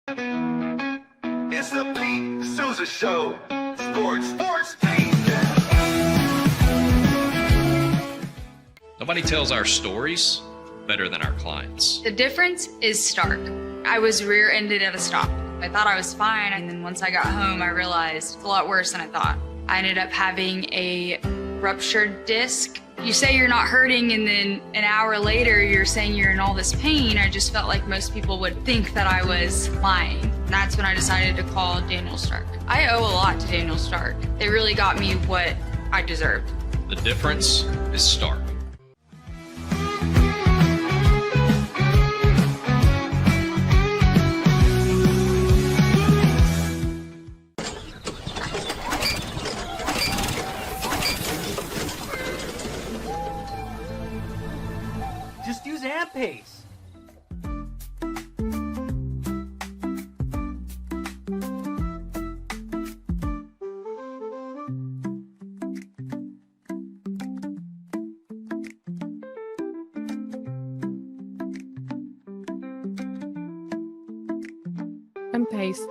It's the Pete Sousa Show. Sports, Pete. Nobody tells our stories better than our clients. The difference is stark. I was rear-ended at a stop. I thought I was fine, and then once I got home, I realized it's a lot worse than I thought. I ended up having a ruptured disc. You say you're not hurting, and then an hour later, you're saying you're in all this pain. I just felt like most people would think that I was lying. And that's when I decided to call Daniel Stark. I owe a lot to Daniel Stark. They really got me what I deserved. The difference is stark. Just use AMP-Pace. AMP-Pace.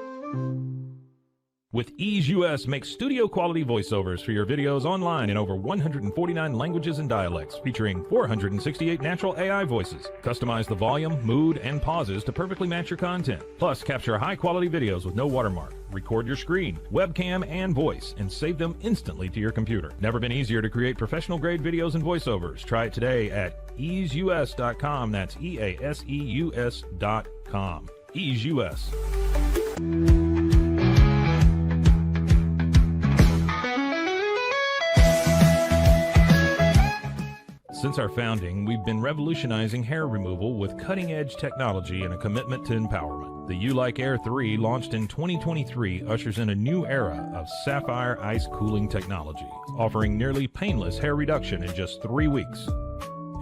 With Ease US, make studio quality voiceovers for your videos online in over 149 languages and dialects, featuring 468 natural AI voices. Customize the volume, mood, and pauses to perfectly match your content. Plus, capture high quality videos with no watermark. Record your screen, webcam, and voice, and save them instantly to your computer. Never been easier to create professional grade videos and voiceovers. Try it today at easeus.com. That's EASEUS.com. Ease US. Since our founding, we've been revolutionizing hair removal with cutting-edge technology and a commitment to empowerment. The U-Like Air 3, launched in 2023, ushers in a new era of sapphire ice cooling technology, offering nearly painless hair reduction in just 3 weeks.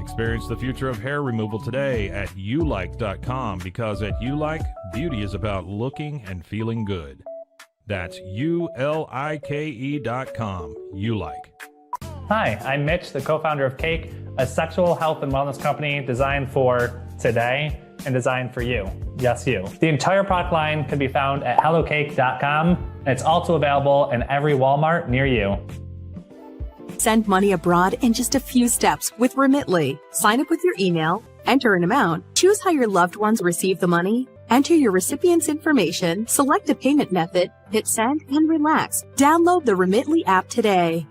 Experience the future of hair removal today at ulike.com, because at U-Like, beauty is about looking and feeling good. That's ULIKE.com. U-Like. Hi, I'm Mitch, the co-founder of Cake, a sexual health and wellness company designed for today and designed for you. Yes, you. The entire product line can be found at hellocake.com, and it's also available in every Walmart near you. Send money abroad in just a few steps with Remitly. Sign up with your email, enter an amount, choose how your loved ones receive the money, enter your recipient's information, select a payment method, hit send, and relax. Download the Remitly app today.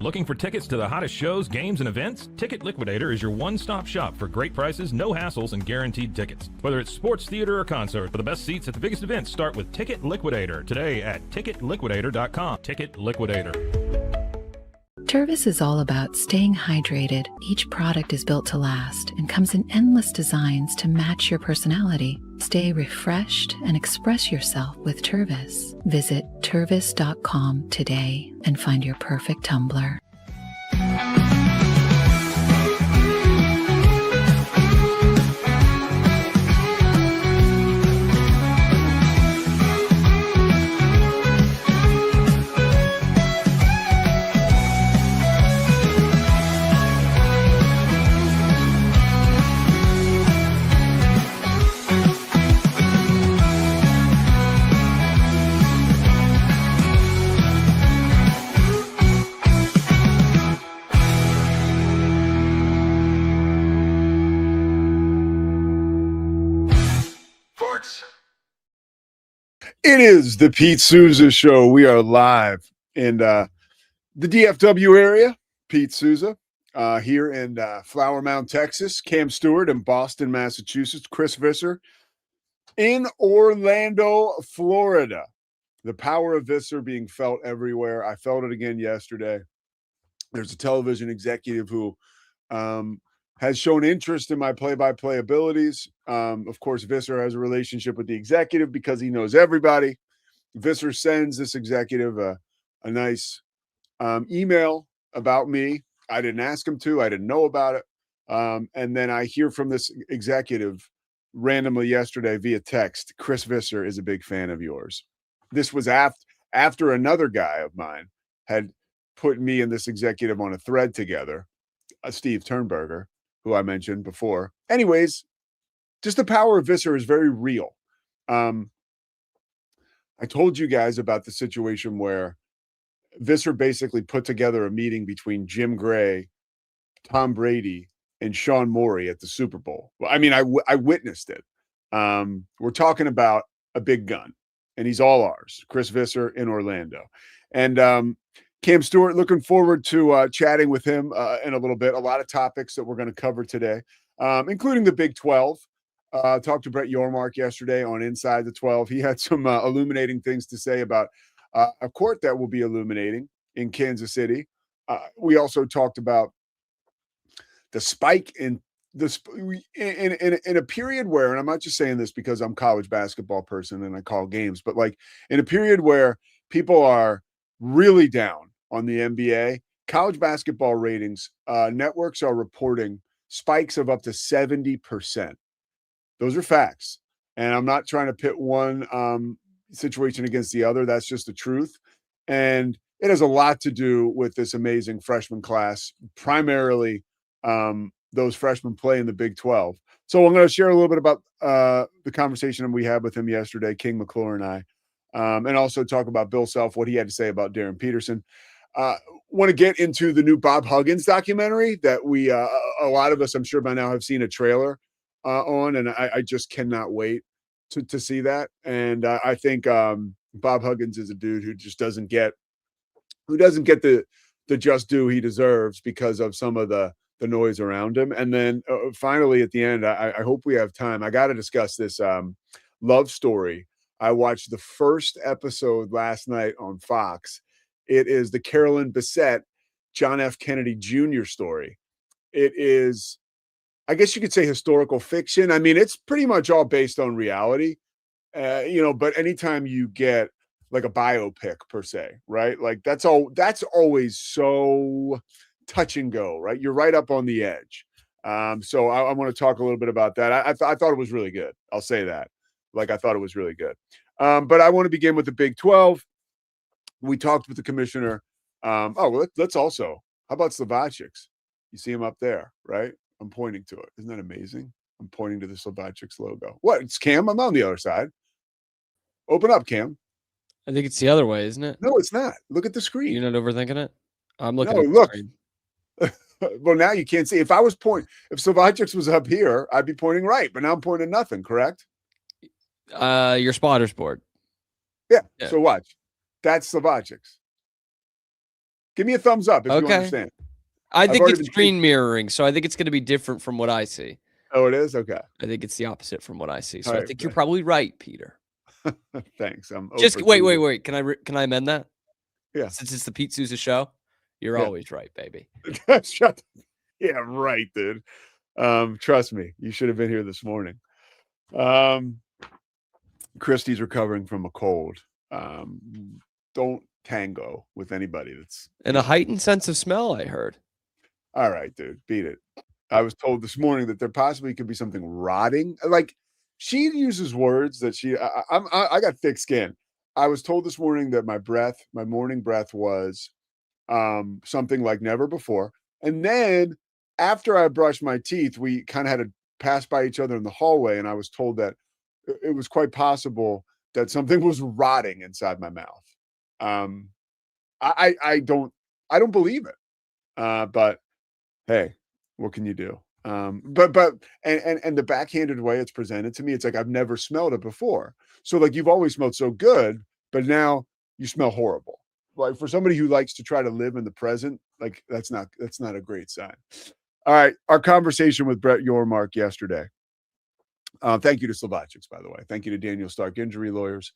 Looking for tickets to the hottest shows, games, and events? Ticket Liquidator is your one-stop shop for great prices, no hassles, and guaranteed tickets. Whether it's sports, theater, or concert, for the best seats at the biggest events, start with Ticket Liquidator today at ticketliquidator.com. Ticket Liquidator. Tervis is all about staying hydrated. Each product is built to last and comes in endless designs to match your personality. Stay refreshed and express yourself with Tervis. Visit tervis.com today and find your perfect tumbler. It is the Pete Sousa Show. We are live in the DFW area. Pete Sousa here in Flower Mound, Texas. Cam Stewart in Boston, Massachusetts. Chris Visser in Orlando, Florida. The power of Visser being felt everywhere. I felt it again yesterday. There's a television executive who has shown interest in my play-by-play abilities. Of course, Visser has a relationship with the executive because he knows everybody. Visser sends this executive a nice email about me. I didn't ask him to. I didn't know about it. And then I hear from this executive randomly yesterday via text, Chris Visser is a big fan of yours. This was after another guy of mine had put me and this executive on a thread together, Steve Turnberger, who I mentioned before. Anyways, just the power of Visser is very real. I told you guys about the situation where Visser basically put together a meeting between Jim Gray, Tom Brady, and Sean Morey at the Super Bowl. Well, I mean, I witnessed it. We're talking about a big gun, and he's all ours, Chris Visser in Orlando. And Cam Stewart, looking forward to chatting with him in a little bit. A lot of topics that we're going to cover today, including the Big 12. Talked to Brett Yormark yesterday on Inside the 12. He had some illuminating things to say about a court that will be illuminating in Kansas City. We also talked about the spike in a period where, and I'm not just saying this because I'm a college basketball person and I call games, but like in a period where people are really down on the NBA, college basketball ratings, networks are reporting spikes of up to 70%. Those are facts. And I'm not trying to pit one situation against the other. That's just the truth. And it has a lot to do with this amazing freshman class, primarily those freshmen play in the Big 12. So I'm going to share a little bit about the conversation we had with him yesterday, King McClure and I, and also talk about Bill Self, what he had to say about Darryn Peterson. Want to get into the new Bob Huggins documentary that we, a lot of us, I'm sure by now, have seen a trailer on, and I just cannot wait to see that. And I think Bob Huggins is a dude who just doesn't get the just due he deserves because of some of the noise around him. And then finally at the end, I hope we have time. I got to discuss this love story. I watched the first episode last night on Fox. It is the Carolyn Bessette, John F. Kennedy Jr. story. It is, I guess you could say, historical fiction. I mean, it's pretty much all based on reality, but anytime you get like a biopic per se, right? Like that's always so touch and go, right? You're right up on the edge. So I want to talk a little bit about that. I thought it was really good. I'll say that. Like, I thought it was really good. But I want to begin with the Big 12. We talked with the commissioner. Let's also, how about Slovacics? You see him up there, right? I'm pointing to it. Isn't that amazing? I'm pointing to the Slovacics logo. What? It's Cam. I'm on the other side. Open up, Cam. I think it's the other way, isn't it? No, it's not. Look at the screen. You're not overthinking it? I'm looking No, at the look. screen. Well, now you can't see. If Slovacics was up here, I'd be pointing right, but now I'm pointing nothing, correct? Your spotter's board. Yeah. Yeah. So watch. That's Slovacics. Give me a thumbs up if you understand. I think it's screen mirroring, so I think it's going to be different from what I see. Oh, it is? Okay. I think it's the opposite from what I see. So All I right, think you're probably right, Peter. Thanks. Just wait. Can I amend that? Yeah. Since it's the Pete Sousa show, you're always right, baby. Shut. Yeah, right, dude. Trust me, you should have been here this morning. Christy's recovering from a cold. Don't tango with anybody that's And a heightened sense of smell, I heard. all right, dude. Beat it. I was told this morning that there possibly could be something rotting. Like, she uses words that I got thick skin. I was told this morning that my morning breath was something like never before. And then after I brushed my teeth, we kind of had to pass by each other in the hallway, and I was told that it was quite possible that something was rotting inside my mouth. I don't believe it. But hey, what can you do? But the backhanded way it's presented to me, it's like I've never smelled it before. So like, you've always smelled so good, but now you smell horrible. Like, for somebody who likes to try to live in the present, like that's not a great sign. All right, our conversation with Brett Yormark yesterday. Thank you to Slovacics, by the way. Thank you to Daniel Stark Injury Lawyers.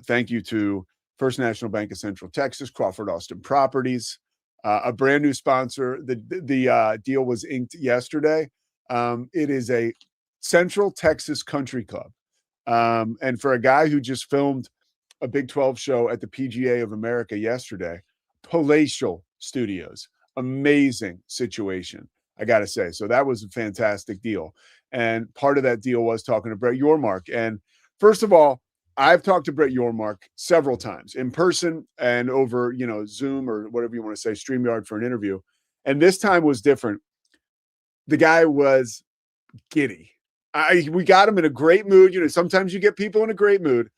Thank you to First National Bank of Central Texas, Crawford Austin Properties, a brand new sponsor. The deal was inked yesterday. It is a Central Texas Country Club. And for a guy who just filmed a Big 12 show at the PGA of America yesterday, palatial studios, amazing situation, I got to say. So that was a fantastic deal. And part of that deal was talking to Brett Yormark. And first of all, I've talked to Brett Yormark several times in person and over, Zoom or whatever you want to say, StreamYard, for an interview. And this time was different. The guy was giddy. We got him in a great mood. Sometimes you get people in a great mood,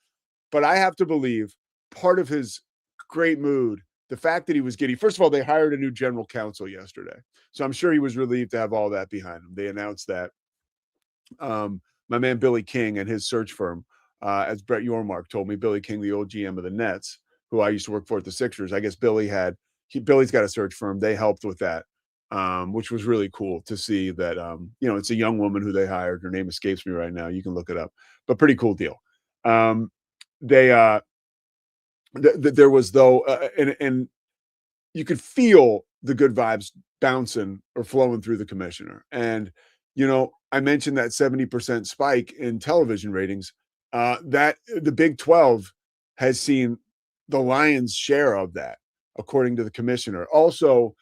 but I have to believe part of his great mood, the fact that he was giddy. First of all, they hired a new general counsel yesterday, so I'm sure he was relieved to have all that behind him. They announced that. My man Billy King and his search firm, as Brett Yormark told me, Billy King, the old GM of the Nets, who I used to work for at the Sixers. I guess Billy's got a search firm. They helped with that, which was really cool to see that. It's a young woman who they hired. Her name escapes me right now. You can look it up, but pretty cool deal. There was though, and you could feel the good vibes bouncing or flowing through the commissioner. And I mentioned that 70% spike in television ratings. That the Big 12 has seen the lion's share of that, according to the commissioner. Also,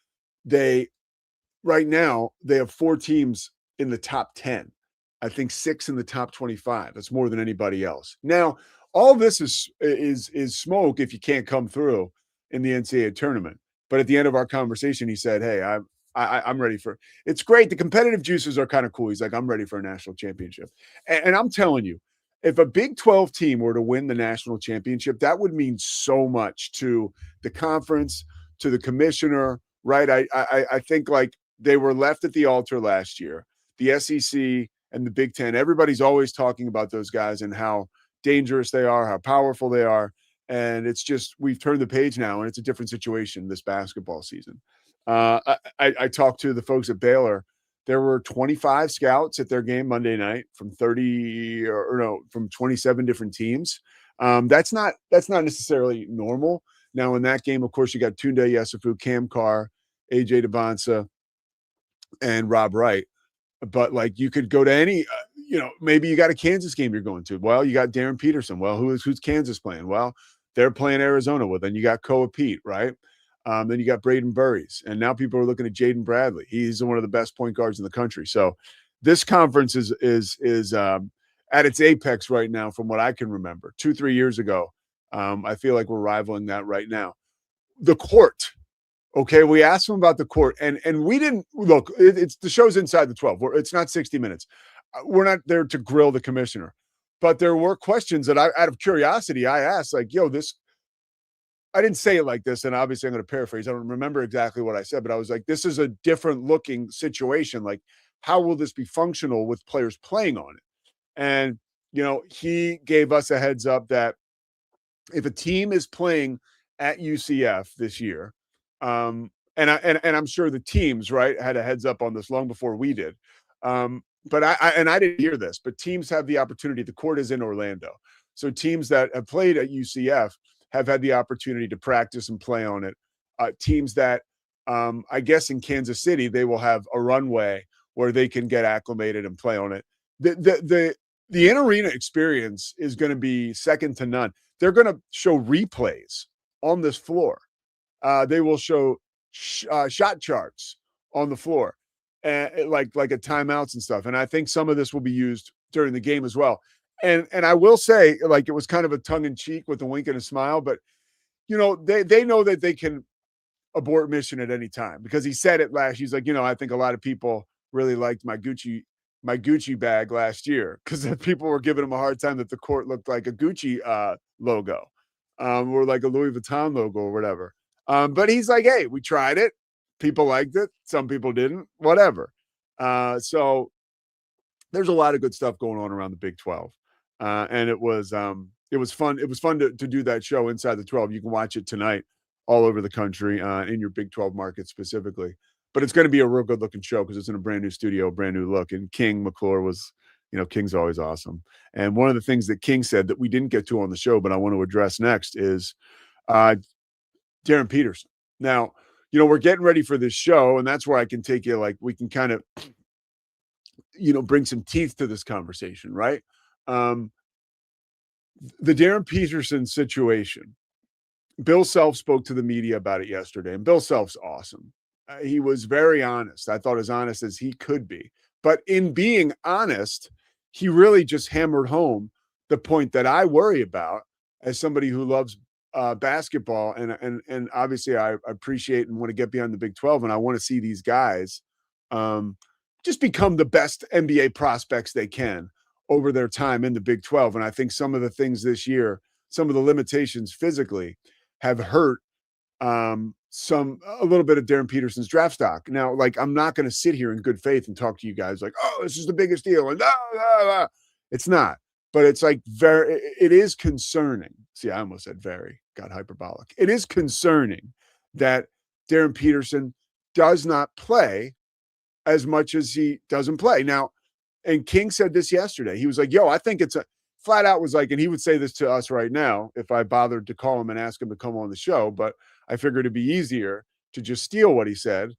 right now they have 4 teams in the top 10. I think 6 in the top 25. That's more than anybody else. Now, all this is smoke if you can't come through in the NCAA tournament. But at the end of our conversation, he said, "Hey, I'm ready for." It's great. The competitive juices are kind of cool. He's like, "I'm ready for a national championship," and I'm telling you, if a Big 12 team were to win the national championship, that would mean so much to the conference, to the commissioner, right? I think like they were left at the altar last year. The SEC and the Big Ten, everybody's always talking about those guys and how dangerous they are, how powerful they are. And it's just, we've turned the page now, and it's a different situation this basketball season. I talked to the folks at Baylor. There were 25 scouts at their game Monday night from 27 different teams. That's not necessarily normal. Now in that game, of course, you got Tunde Yesufu, Cam Carr, AJ Devonsa, and Rob Wright. But like you could go to any, maybe you got a Kansas game you're going to. Well, you got Darryn Peterson. Well, who's Kansas playing? Well, they're playing Arizona. Well, then you got Koa Pete, right? Then you got Braden Burries, and now people are looking at Jaden Bradley. He's one of the best point guards in the country. So this conference is at its apex right now, from what I can remember. 2-3 years ago, I feel like we're rivaling that right now. The court. Okay, we asked him about the court, and we didn't look. It's the show's Inside the 12. It's not 60 minutes. We're not there to grill the commissioner, but there were questions that out of curiosity, I asked, like, "Yo, this." I didn't say it like this, and obviously I'm going to paraphrase. I don't remember exactly what I said, but I was like, "This is a different looking situation. Like, how will this be functional with players playing on it?" And he gave us a heads up that if a team is playing at UCF this year. And I'm sure the teams, right, had a heads up on this long before we did. But I didn't hear this, but teams have the opportunity. The court is in Orlando. So teams that have played at UCF have had the opportunity to practice and play on it. Teams that, I guess in Kansas City, they will have a runway where they can get acclimated and play on it. The in-arena experience is going to be second to none. They're going to show replays on this floor. They will show shot charts on the floor, like at timeouts and stuff. And I think some of this will be used during the game as well. And I will say, like, it was kind of a tongue in cheek with a wink and a smile, but they know that they can abort mission at any time, because he said it last. He's like, I think a lot of people really liked my Gucci bag last year, because people were giving him a hard time that the court looked like a Gucci logo, or like a Louis Vuitton logo or whatever. But he's like, "Hey, we tried it. People liked it. Some people didn't. Whatever." So there's a lot of good stuff going on around the Big 12. And it was fun. It was fun to do that show Inside the 12. You can watch it tonight all over the country, in your Big 12 market specifically. But it's going to be a real good looking show because it's in a brand new studio, brand new look. And King McClure was, King's always awesome. And one of the things that King said that we didn't get to on the show, but I want to address next is Darryn Peterson. Now, we're getting ready for this show, and that's where I can take you, like, we can kind of, bring some teeth to this conversation, right? The Darryn Peterson situation. Bill Self spoke to the media about it yesterday, and Bill Self's awesome. He was very honest. I thought as honest as he could be. But in being honest, he really just hammered home the point that I worry about as somebody who loves basketball, and obviously I appreciate and want to get beyond the Big 12, and I want to see these guys just become the best NBA prospects they can over their time in the Big 12. And I think some of the things this year, some of the limitations physically have hurt a little bit of Darryn Peterson's draft stock. Now, like, I'm not going to sit here in good faith and talk to you guys like, oh, this is the biggest deal. And it's not, but it's like it is concerning. See, I almost said very, got hyperbolic. It is concerning that Darryn Peterson does not play as much as he doesn't play. Now, and King said this yesterday. He was like, yo, I think it's flat out was like, and he would say this to us right now if I bothered to call him and ask him to come on the show, but I figured it'd be easier to just steal what he said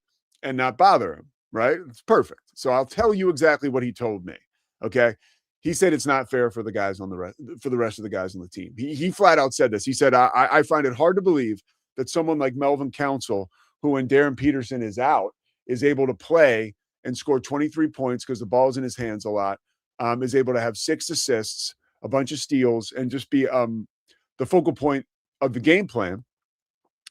and not bother him, right? It's perfect. So I'll tell you exactly what he told me, okay? He said it's not fair for the guys on the rest of the guys on the team. He flat out said this. He said, I find it hard to believe that someone like Melvin Council, who when Darryn Peterson is out, is able to play and score 23 points because the ball's in his hands a lot, is able to have 6 assists, a bunch of steals, and just be the focal point of the game plan.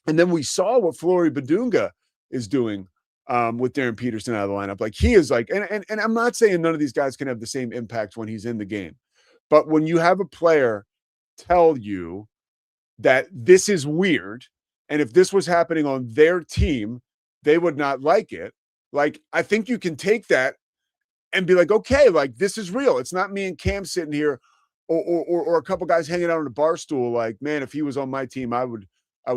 And then we saw what Flory Badunga is doing with Darryn Peterson out of the lineup. Like, he is like, and I'm not saying none of these guys can have the same impact when he's in the game, but when you have a player tell you that this is weird, and if this was happening on their team, they would not like it. Like, I think you can take that and be like, okay, like, this is real. It's not me and Cam sitting here or a couple guys hanging out on a bar stool. Like, man, if he was on my team, I would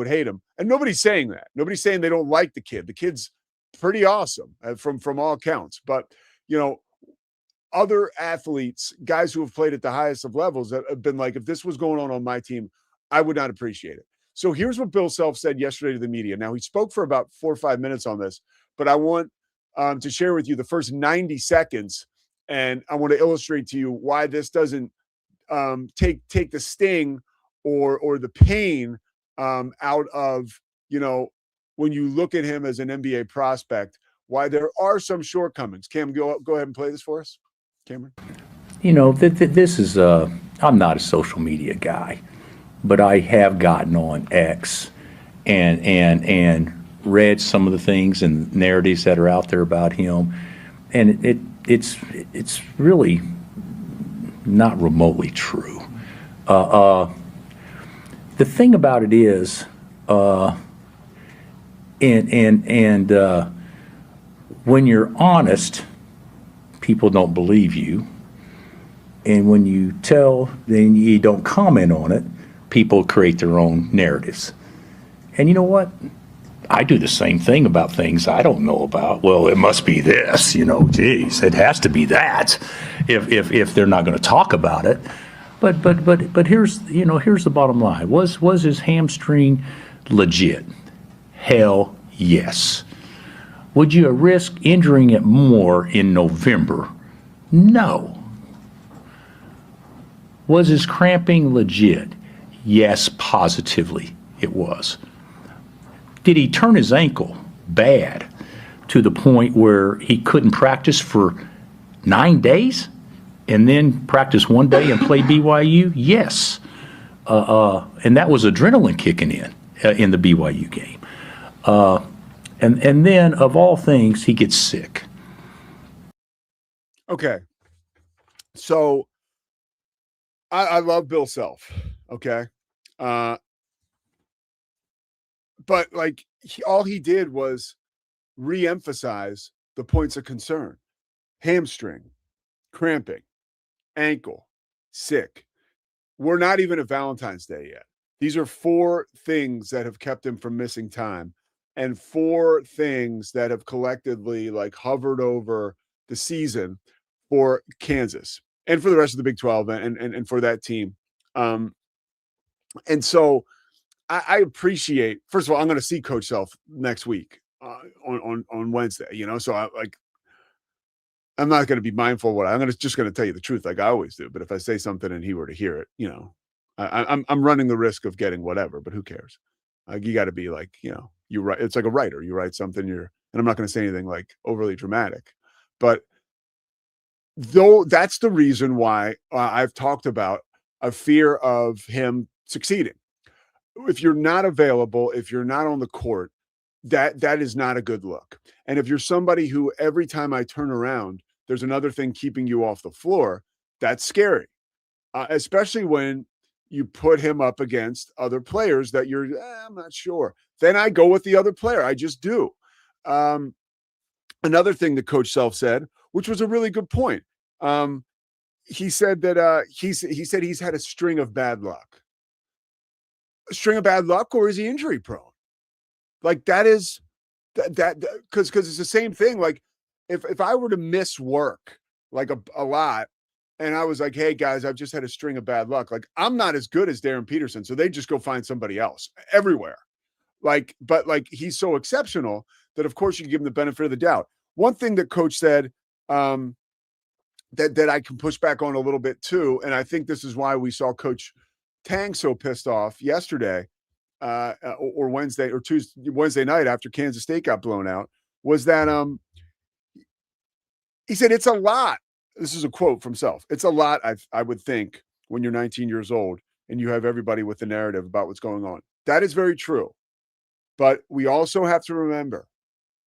hate him. And nobody's saying that. Nobody's saying they don't like the kid. The kid's pretty awesome from all accounts. But, you know, other athletes, guys who have played at the highest of levels, that have been like, if this was going on my team, I would not appreciate it. So here's what Bill Self said yesterday to the media. Now, he spoke for about 4 or 5 minutes on this, but I want to share with you the first 90 seconds, and I want to illustrate to you why this doesn't take the sting or the pain out of, you know, when you look at him as an NBA prospect, why there are some shortcomings. Cam, go ahead and play this for us, Cameron. You know, this is I'm not a social media guy, but I have gotten on X and read some of the things and narratives that are out there about him, and it's really not remotely true. The thing about it is, when you're honest, people don't believe you, and when you tell, then you don't comment on it, people create their own narratives. And you know what? I do the same thing about things I don't know about. Well, it must be this, you know, geez, it has to be that if they're not going to talk about it. But here's the bottom line. Was his hamstring legit? Hell yes. Would you risk injuring it more in November? No. Was his cramping legit? Yes, positively it was. Did he turn his ankle bad to the point where he couldn't practice for 9 days and then practice 1 day and play BYU? Yes. And that was adrenaline kicking in the BYU game. And then, of all things, he gets sick. Okay. So I love Bill Self. Okay. But like all he did was re-emphasize the points of concern: hamstring, cramping, ankle, sick. We're not even at Valentine's Day yet. These are 4 things that have kept him from missing time, and 4 things that have collectively like hovered over the season for Kansas and for the rest of the Big 12 and for that team. And so I appreciate, first of all, I'm going to see Coach Self next week on Wednesday, you know, so I'm not going to be mindful of what I'm just going to tell you the truth like I always do. But if I say something and he were to hear it, you know, I'm running the risk of getting whatever, but who cares? You got to be like, you know, you write, it's like a writer, you write something, and I'm not going to say anything like overly dramatic, but though that's the reason why I've talked about a fear of him succeeding. If you're not available, if you're not on the court, that is not a good look. And if you're somebody who every time I turn around, there's another thing keeping you off the floor, that's scary, especially when you put him up against other players that you're, I'm not sure. Then I go with the other player. I just do. Another thing that Coach Self said, which was a really good point. He said that he said he's had a string of bad luck. A string of bad luck, or is he injury prone? Like that is that because it's the same thing. Like if I were to miss work like a lot, and I was like, hey guys, I've just had a string of bad luck. Like I'm not as good as Darryn Peterson, so they just go find somebody else everywhere. But he's so exceptional that of course you give him the benefit of the doubt. One thing that Coach said that I can push back on a little bit too, and I think this is why we saw Coach Tang so pissed off yesterday. Or Wednesday night after Kansas State got blown out, was that he said it's a lot. This is a quote from Self. It's a lot, I would think, when you're 19 years old and you have everybody with the narrative about what's going on. That is very true. But we also have to remember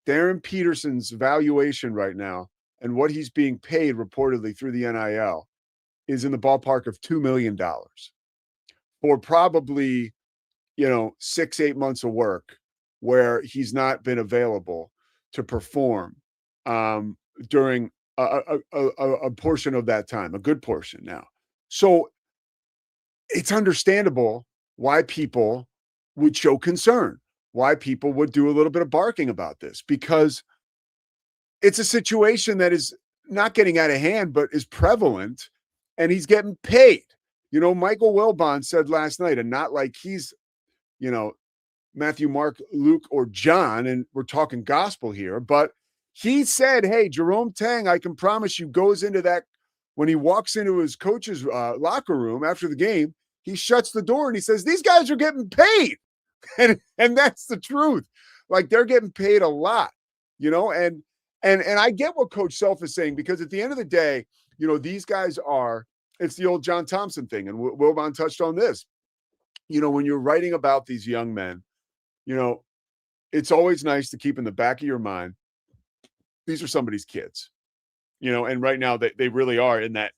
Darryn Peterson's valuation right now and what he's being paid reportedly through the NIL is in the ballpark of $2 million for probably 6-8 months of work where he's not been available to perform during a portion of that time, a good portion now. So it's understandable why people would show concern, why people would do a little bit of barking about this, because it's a situation that is not getting out of hand, but is prevalent, and he's getting paid. Michael Wilbon said last night, and not like he's Matthew, Mark, Luke, or John, and we're talking gospel here, but he said, hey, Jerome Tang, I can promise you, goes into that, when he walks into his coach's locker room after the game, he shuts the door and he says, these guys are getting paid. And that's the truth. Like, they're getting paid a lot, and I get what Coach Self is saying, because at the end of the day, these guys it's the old John Thompson thing. And Wilbon touched on this. When you're writing about these young men, it's always nice to keep in the back of your mind, these are somebody's kids, and right now they really are in that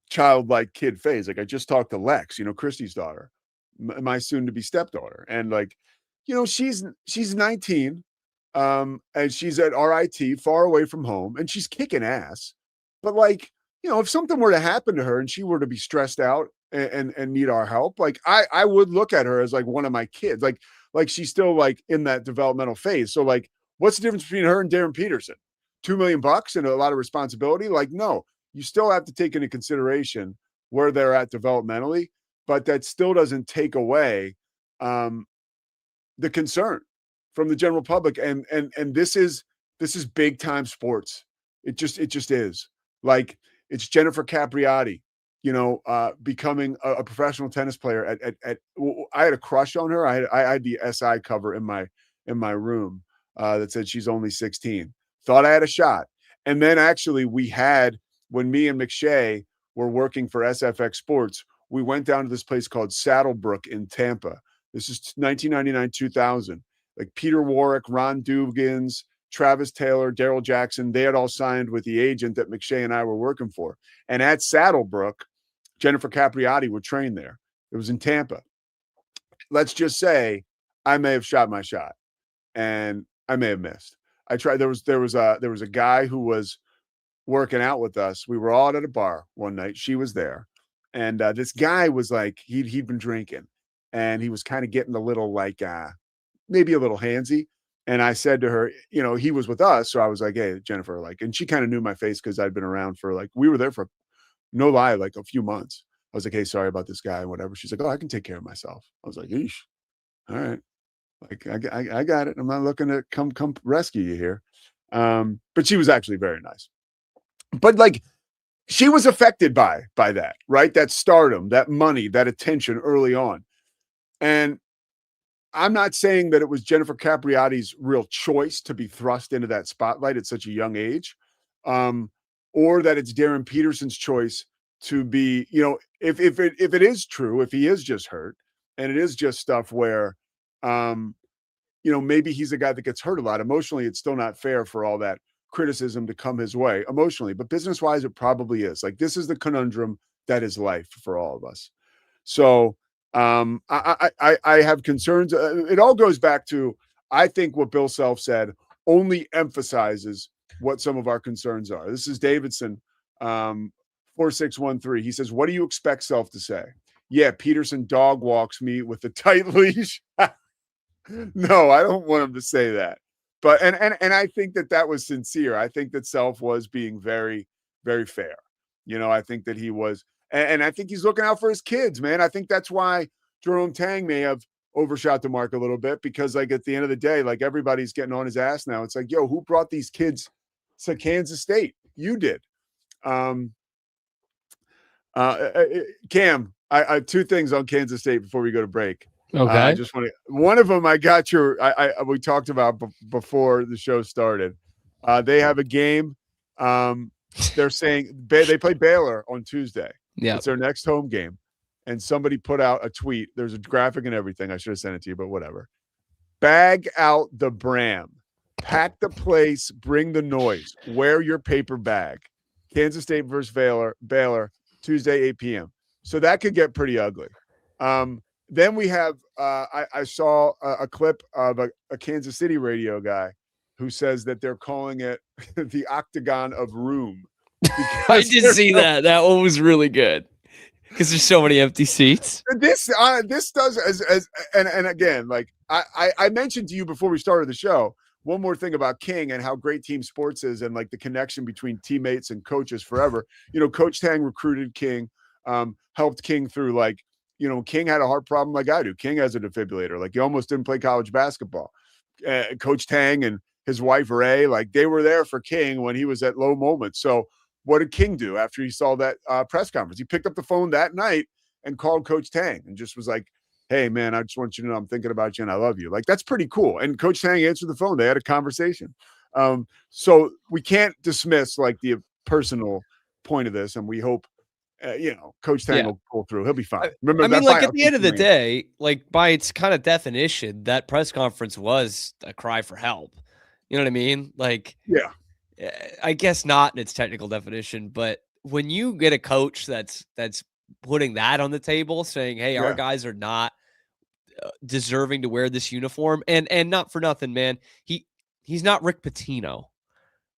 childlike kid phase. Like I just talked to Lex, Christy's daughter, my soon to be stepdaughter. And she's 19 and she's at RIT, far away from home, and she's kicking ass. But if something were to happen to her and she were to be stressed out and need our help, I would look at her as one of my kids, like she's still in that developmental phase. So what's the difference between her and Darryn Peterson? $2 million and a lot of responsibility? No, you still have to take into consideration where they're at developmentally, but that still doesn't take away the concern from the general public. And this is big time sports. It just is. It's Jennifer Capriati, becoming a professional tennis player I had a crush on her. I had the SI cover in my room that said she's only 16. Thought I had a shot. And then actually when me and McShay were working for SFX Sports, we went down to this place called Saddlebrook in Tampa. This is 1999, 2000. Peter Warwick, Ron Dugans, Travis Taylor, Daryl Jackson, they had all signed with the agent that McShay and I were working for. And at Saddlebrook, Jennifer Capriati would train there. It was in Tampa. Let's just say I may have shot my shot and I may have missed. I tried. There was a guy who was working out with us. We were all at a bar one night. She was there. And this guy was he'd been drinking and he was kind of getting a little maybe a little handsy. And I said to her, he was with us. So I was like, hey, Jennifer, and she kind of knew my face because I'd been around for we were there for no lie, a few months. I was like, hey, sorry about this guy and whatever. She's like, oh, I can take care of myself. I was like, eesh. All right. I got it. I'm not looking to come rescue you here. But she was actually very nice. But she was affected by that, right? That stardom, that money, that attention early on. And I'm not saying that it was Jennifer Capriati's real choice to be thrust into that spotlight at such a young age, or that it's Darryn Peterson's choice to be, if it is true, if he is just hurt and it is just stuff where, maybe he's a guy that gets hurt a lot. Emotionally, it's still not fair for all that criticism to come his way emotionally, but business-wise, it probably is. Like, this is the conundrum that is life for all of us. So I have concerns. It all goes back to, I think what Bill Self said only emphasizes what some of our concerns are. This is Davidson, 4613. He says, what do you expect Self to say? Yeah, Peterson dog walks me with a tight leash. No, I don't want him to say that. But and I think that was sincere. I think that Self was being very, very fair. I think that he was, and I think he's looking out for his kids, man. I think that's why Jerome Tang may have overshot the mark a little bit, because like at the end of the day, like everybody's getting on his ass now. It's like, yo, who brought these kids to Kansas State? You did. Cam, I two things on Kansas State before we go to break. Okay. I just want to. One of them, I got your. We talked about before the show started. They have a game. They're saying they play Baylor on Tuesday. Yeah, it's their next home game, and somebody put out a tweet. There's a graphic and everything. I should have sent it to you, but whatever. Bag out the Bram, pack the place, bring the noise. Wear your paper bag. Kansas State versus Baylor, Tuesday 8 p.m. So that could get pretty ugly. Then we have, I saw a clip of a Kansas City radio guy who says that they're calling it the Octagon of Room. I did see that. That one was really good because there's so many empty seats. This does and again, like I mentioned to you before we started the show, one more thing about King and how great team sports is, and like the connection between teammates and coaches forever. Coach Tang recruited King, helped King through, like, King had a heart problem like I do. King has a defibrillator. Like, he almost didn't play college basketball. Coach Tang and his wife, Ray, like, they were there for King when he was at low moments. So what did King do after he saw that press conference? He picked up the phone that night and called Coach Tang and just was like, hey, man, I just want you to know I'm thinking about you and I love you. Like, that's pretty cool. And Coach Tang answered the phone. They had a conversation. So we can't dismiss, like, the personal point of this, and we hope Coach Tang will pull through. He'll be fine. Remember, I mean, like, at the end of the day, like, by its kind of definition, that press conference was a cry for help. You know what I mean? Like, yeah, I guess not in its technical definition, but when you get a coach that's putting that on the table, saying, hey, our guys are not deserving to wear this uniform, and not for nothing, man, he's not Rick Pitino.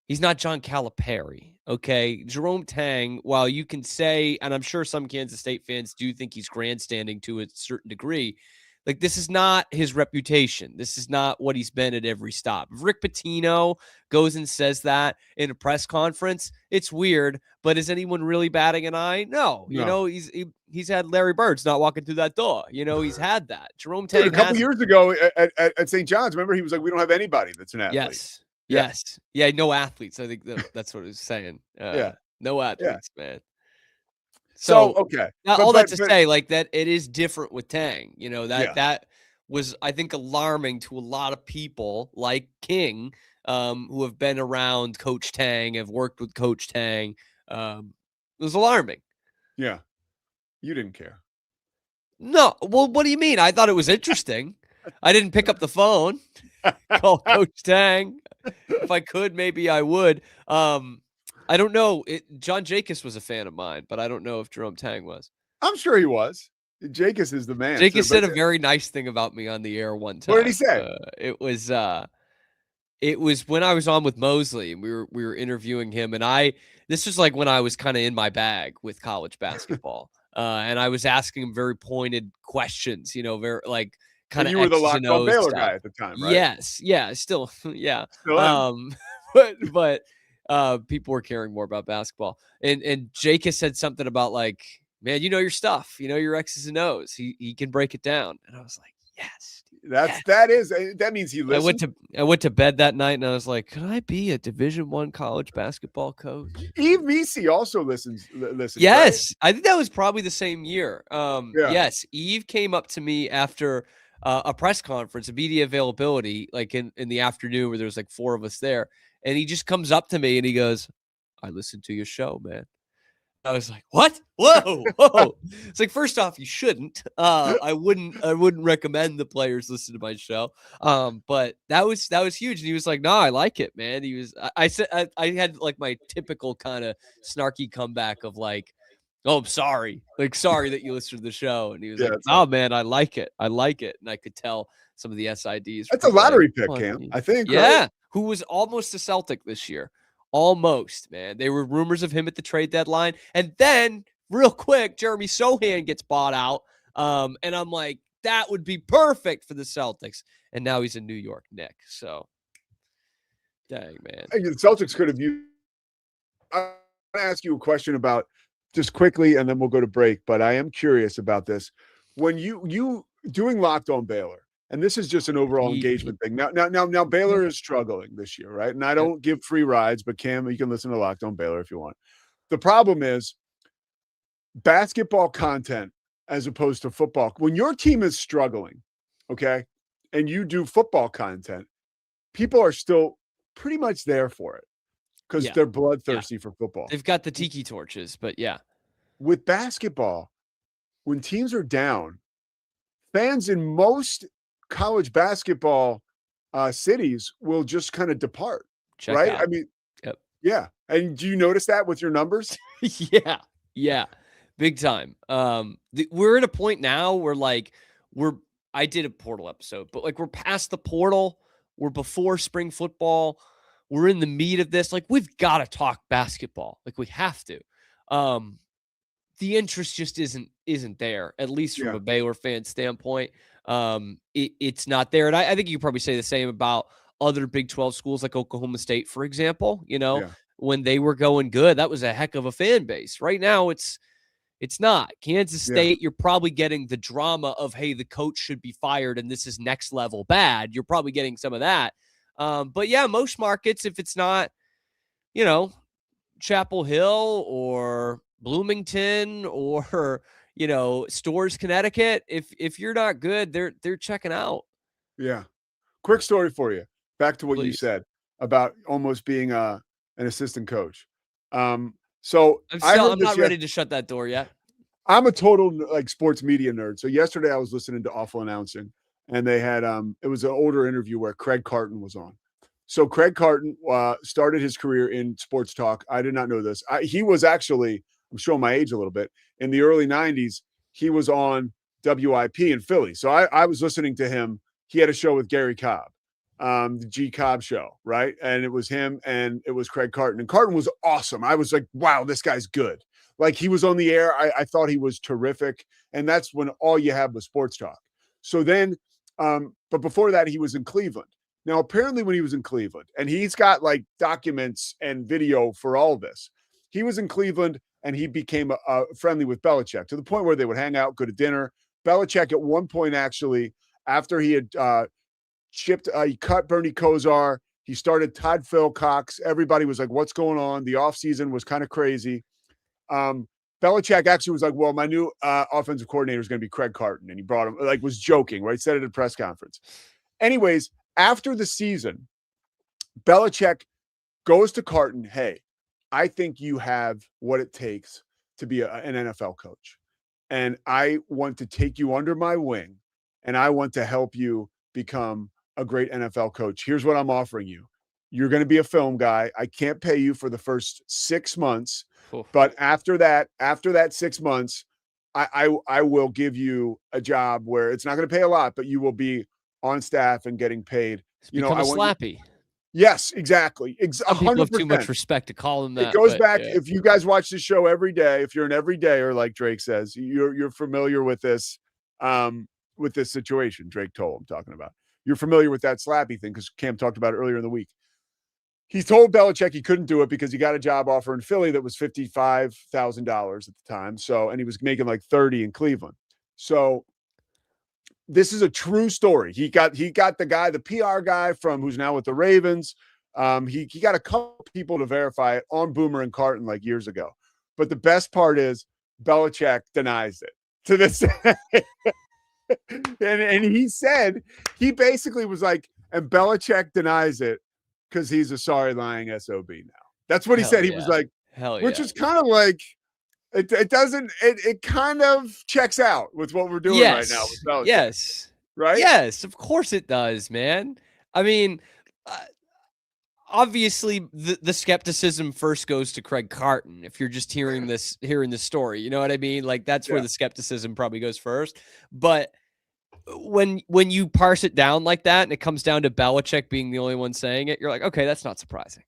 He's not John Calipari, okay? Jerome Tang, while you can say, and I'm sure some Kansas State fans do think he's grandstanding to a certain degree, like, this is not his reputation. This is not what he's been at every stop. If Rick Pitino goes and says that in a press conference, it's weird, but is anyone really batting an eye? No. He's had Larry Bird's not walking through that door. He's had that. Jerome Tang a couple years ago at St. John's, remember, he was like, we don't have anybody that's an athlete. Yes. Yeah, no athletes. I think that's what he was saying. No athletes, man. So okay. All that to say, like, that it is different with Tang. That was, I think, alarming to a lot of people like King, who have been around Coach Tang, have worked with Coach Tang. It was alarming. Yeah. You didn't care. No. Well, what do you mean? I thought it was interesting. I didn't pick up the phone, call Coach Tang. If I could, maybe I would. I don't know. John Jacobs was a fan of mine, but I don't know if Jerome Tang was. I'm sure he was. Jacobs is the man. Jacobs said a very nice thing about me on the air one time. What did he say? It was when I was on with Mosley, and we were interviewing him, and this was like when I was kind of in my bag with college basketball, and I was asking him very pointed questions. Very like. Kind of you were the locked on Baylor guy at the time, right? Yes, yeah, still, yeah. But people were caring more about basketball. And Jake said something about, like, man, you know your stuff, your X's and O's. He can break it down. And I was like, yes. That means he listened. I went to bed that night and I was like, could I be a Division I college basketball coach? Eve Meese also listens. Yes, right? I think that was probably the same year. Yeah. Yes, Eve came up to me after a press conference, a media availability, like in the afternoon, where there was like 4 of us there. And he just comes up to me and he goes, I listened to your show, man. I was like, what? Whoa, whoa. It's like, first off, you shouldn't. I wouldn't recommend the players listen to my show. But that was huge. And he was like, no, I like it, man. He was, I said, I had like my typical kind of snarky comeback of like, oh, I'm sorry. Like, sorry that you listened to the show. And he was like, oh man, I like it. I like it. And I could tell some of the SIDs. That's a lottery pick, Cam, I think. Yeah. Right? Who was almost a Celtic this year. Almost, man. There were rumors of him at the trade deadline. And then, real quick, Jeremy Sohan gets bought out. And I'm like, that would be perfect for the Celtics. And now he's a New York Knick. So, dang, man. The Celtics could have used. I want to ask you a question about just quickly, and then we'll go to break. But I am curious about this. When you doing Locked On Baylor, and this is just an overall engagement thing. Now Baylor is struggling this year, right? And I don't give free rides, but Cam, you can listen to Locked On Baylor if you want. The problem is basketball content as opposed to football. When your team is struggling, okay, and you do football content, people are still pretty much there for it because they're bloodthirsty for football. They've got the tiki torches, but yeah. With basketball, when teams are down, fans in most college basketball cities will just kind of depart. Check right? out. I mean, yeah. And do you notice that with your numbers? Yeah. Big time. We're at a point now where like I did a portal episode, but like we're past the portal. We're before spring football. We're in the meat of this. Like we've got to talk basketball. Like we have to. The interest just isn't there, at least from a Baylor fan standpoint. It's not there. And I think you could probably say the same about other Big 12 schools like Oklahoma State, for example. When they were going good, that was a heck of a fan base. Right now, it's not. Kansas State, you're probably getting the drama of, hey, the coach should be fired and this is next level bad. You're probably getting some of that. But yeah, most markets, if it's not, Chapel Hill or Bloomington or, Storrs, Connecticut, if you're not good, they're checking out. Yeah. Quick story for you. Back to what you said about almost being an assistant coach. So I'm not ready to shut that door yet. I'm a total sports media nerd. So yesterday I was listening to Awful Announcing, and they had it was an older interview where Craig Carton was on. So Craig Carton started his career in sports talk. I did not know this. He was actually, I'm showing my age a little bit, in the early 90s, he was on WIP in Philly. So I was listening to him. He had a show with Gary Cobb, the G Cobb show, right? And it was him and it was Craig Carton. And Carton was awesome. I was like, wow, this guy's good. Like he was on the air. I thought he was terrific. And that's when all you have was sports talk. So then, but before that, he was in Cleveland. Now, apparently when he was in Cleveland, and he's got like documents and video for all this, he was in Cleveland and he became friendly with Belichick to the point where they would hang out, go to dinner. Belichick at one point, actually, after he had he cut Bernie Kosar, he started Todd Philcox. Everybody was like, what's going on? The offseason was kind of crazy. Belichick actually was like, well, my new offensive coordinator is going to be Craig Carton. And he brought him, was joking, right? Said it at a press conference. Anyways, after the season, Belichick goes to Carton, hey, I think you have what it takes to be an NFL coach. And I want to take you under my wing, and I want to help you become a great NFL coach. Here's what I'm offering you. You're going to be a film guy. I can't pay you for the first 6 months, but after that 6 months, I will give you a job where it's not going to pay a lot, but you will be on staff and getting paid. I want Slappy. Yes, exactly. 100%. People have too much respect to call him that. It goes back. Yeah. If you guys watch the show every day, if you're an everydayer, like Drake says, you're familiar with this situation. Drake Toll, I'm talking about. You're familiar with that Slappy thing because Cam talked about it earlier in the week. He told Belichick he couldn't do it because he got a job offer in Philly that was $55,000 at the time. So, and he was making like 30 in Cleveland. So this is a true story. He got the guy, the PR guy from who's now with the Ravens. He got a couple people to verify it on Boomer and Carton like years ago. But the best part is Belichick denies it to this. and he said, he basically was like, and Belichick denies it because he's a sorry lying SOB now. That's what he said. He was like, which is kind of like, It doesn't. It kind of checks out with what we're doing right now. With Belichick, Yes. right? Yes, of course it does, man. I mean, obviously the skepticism first goes to Craig Carton. If you're just hearing this story, you know what I mean? Like that's where the skepticism probably goes first. But when you parse it down like that and it comes down to Belichick being the only one saying it, you're like, okay, that's not surprising.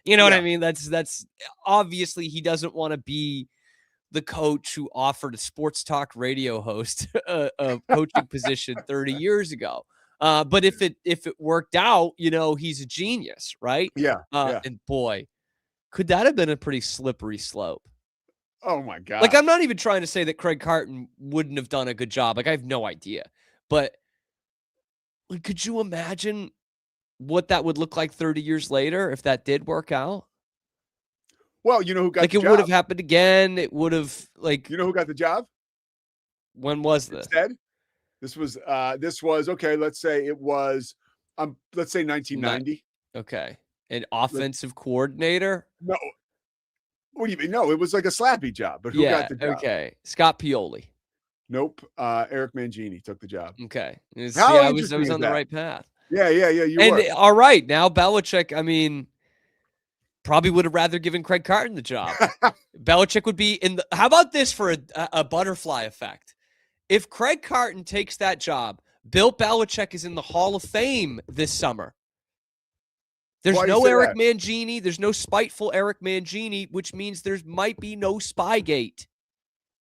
You know what I mean? That's obviously he doesn't want to be the coach who offered a sports talk radio host a coaching position 30 years ago. But if it worked out, you know, he's a genius, right? Yeah. And boy, could that have been a pretty slippery slope? Oh my God. Like, I'm not even trying to say that Craig Carton wouldn't have done a good job. Like, I have no idea. But like, could you imagine what that would look like 30 years later if that did work out? Well, you know who got like the it job? would have happened again. It would have like. You know who got the job? When was this? Instead, this was okay. Let's say it was, let's say 1990. Okay, an offensive coordinator. No, what do you mean? No, it was like a slappy job. But who got the job? Okay, Scott Pioli. Nope. Eric Mangini took the job. Okay, How I was interesting on is the that? right path. Yeah. You were. All right, now Belichick. I mean, probably would have rather given Craig Carton the job. Belichick would be in the. How about this for a butterfly effect? If Craig Carton takes that job, Bill Belichick is in the Hall of Fame this summer. There's no Eric Mangini. There's no spiteful Eric Mangini, which means there might be no Spygate.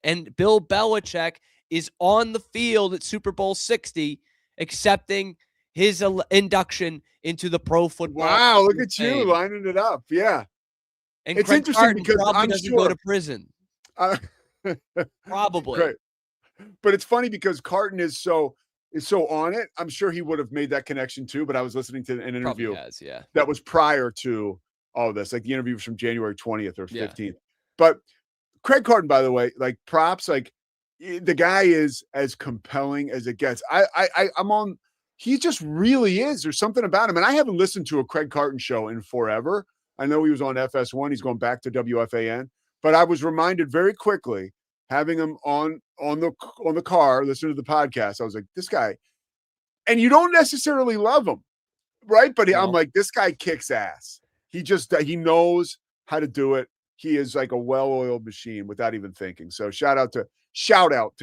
And Bill Belichick is on the field at Super Bowl 60, accepting his induction into the Pro Football. Wow, look at you lining it up. Yeah. And it's Craig interesting Carton because probably I'm doesn't sure go to prison. Probably. Great. But it's funny because Carton is so on it. I'm sure he would have made that connection too. But I was listening to an interview that was prior to all of this, like the interview was from January 20th or 15th. Yeah. But Craig Carton, by the way, like props, like the guy is as compelling as it gets. I'm on. He just really is. There's something about him. And I haven't listened to a Craig Carton show in forever. I know he was on FS1. He's going back to WFAN. But I was reminded very quickly, having him on the car, listening to the podcast, I was like, this guy. And you don't necessarily love him, right? But I'm like, this guy kicks ass. He knows how to do it. He is like a well-oiled machine without even thinking. So shout out to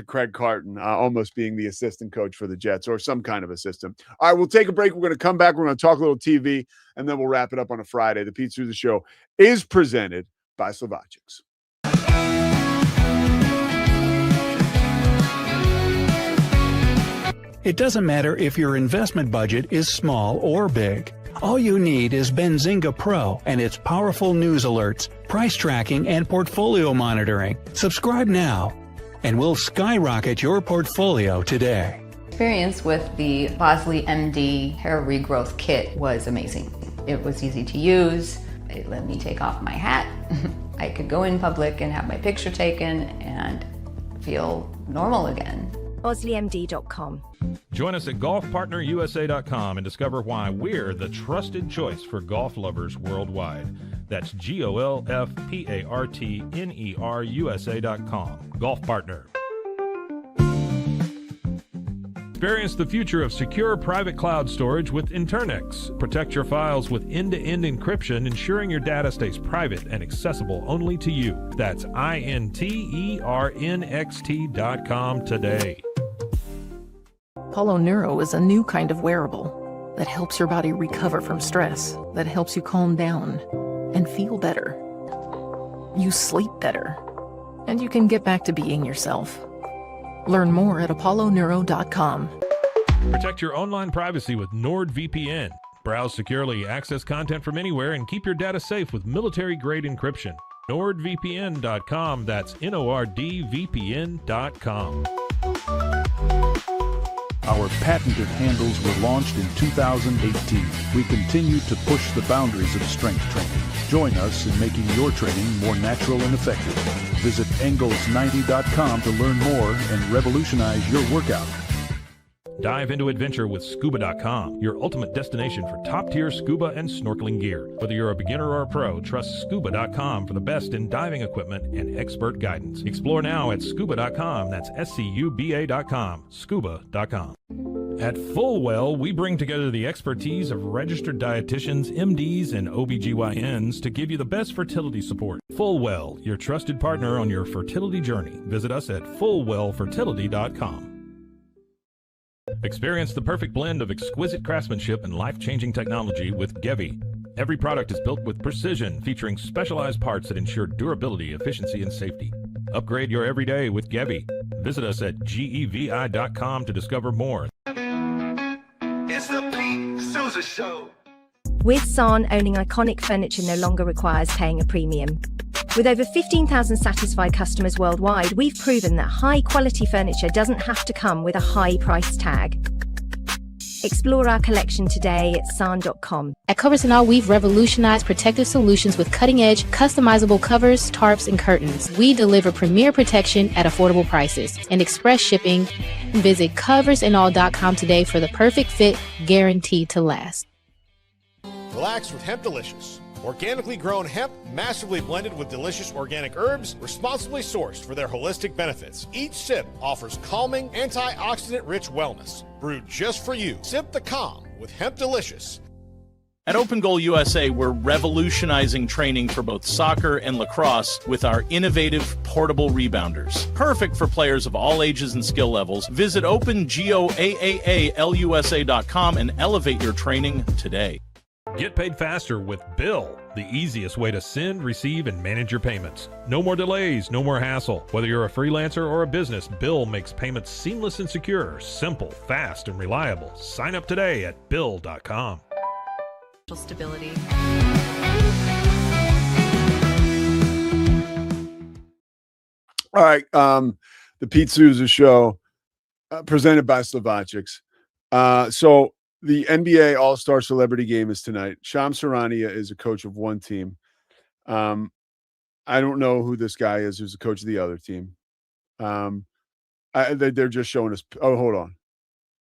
Craig Carton, almost being the assistant coach for the Jets or some kind of assistant. All right, we'll take a break. We're going to come back. We're going to talk a little TV, and then we'll wrap it up on a Friday. The Pete Sousa Show is presented by Slovakics. It doesn't matter if your investment budget is small or big. All you need is Benzinga Pro and its powerful news alerts, price tracking, and portfolio monitoring. Subscribe now, and we'll skyrocket your portfolio today. Experience with the Bosley MD hair regrowth kit was amazing. It was easy to use. It let me take off my hat. I could go in public and have my picture taken and feel normal again. BosleyMD.com. Join us at golfpartnerusa.com and discover why we're the trusted choice for golf lovers worldwide. That's GOLFPARTNERUSA.com. Golf Partner. Experience the future of secure private cloud storage with Internix. Protect your files with end-to-end encryption, ensuring your data stays private and accessible only to you. That's INTERNXT.com today. Apollo Neuro is a new kind of wearable that helps your body recover from stress, that helps you calm down and feel better. You sleep better, and you can get back to being yourself. Learn more at apolloneuro.com. Protect your online privacy with NordVPN. Browse securely, access content from anywhere, and keep your data safe with military-grade encryption. NordVPN.com. That's NORDVPN.com. Our patented handles were launched in 2018. We continue to push the boundaries of strength training. Join us in making your training more natural and effective. Visit Engels90.com to learn more and revolutionize your workout. Dive into adventure with scuba.com, your ultimate destination for top-tier scuba and snorkeling gear. Whether you're a beginner or a pro, trust scuba.com for the best in diving equipment and expert guidance. Explore now at scuba.com. That's SCUBA.com. Scuba.com. At Fullwell, we bring together the expertise of registered dietitians, MDs, and OBGYNs to give you the best fertility support. Fullwell, your trusted partner on your fertility journey. Visit us at fullwellfertility.com. Experience the perfect blend of exquisite craftsmanship and life-changing technology with Gevi. Every product is built with precision, featuring specialized parts that ensure durability, efficiency, and safety. Upgrade your everyday with Gevi. Visit us at gevi.com to discover more. It's the Pete Sousa Show. With San, owning iconic furniture no longer requires paying a premium. With over 15,000 satisfied customers worldwide, we've proven that high-quality furniture doesn't have to come with a high price tag. Explore our collection today at san.com. At Covers & All, we've revolutionized protective solutions with cutting-edge, customizable covers, tarps, and curtains. We deliver premier protection at affordable prices and express shipping. Visit coversandall.com today for the perfect fit, guaranteed to last. Relax with Hemp Delicious. Organically grown hemp, massively blended with delicious organic herbs, responsibly sourced for their holistic benefits. Each sip offers calming, antioxidant-rich wellness. Brewed just for you. Sip the calm with Hemp Delicious. At Open Goal USA, we're revolutionizing training for both soccer and lacrosse with our innovative portable rebounders. Perfect for players of all ages and skill levels. Visit OpenGOAAALUSA.com and elevate your training today. Get paid faster with Bill, the easiest way to send, receive, and manage your payments. No more delays, no more hassle. Whether you're a freelancer or a business, Bill makes payments seamless and secure, simple, fast, and reliable. Sign up today at Bill.com. Stability. All right. The Pete Sousa Show, presented by Slovacics. So the NBA All-Star Celebrity Game is tonight. Shams Charania is a coach of one team. I don't know who this guy is who's the coach of the other team. They're just showing us. Oh, hold on.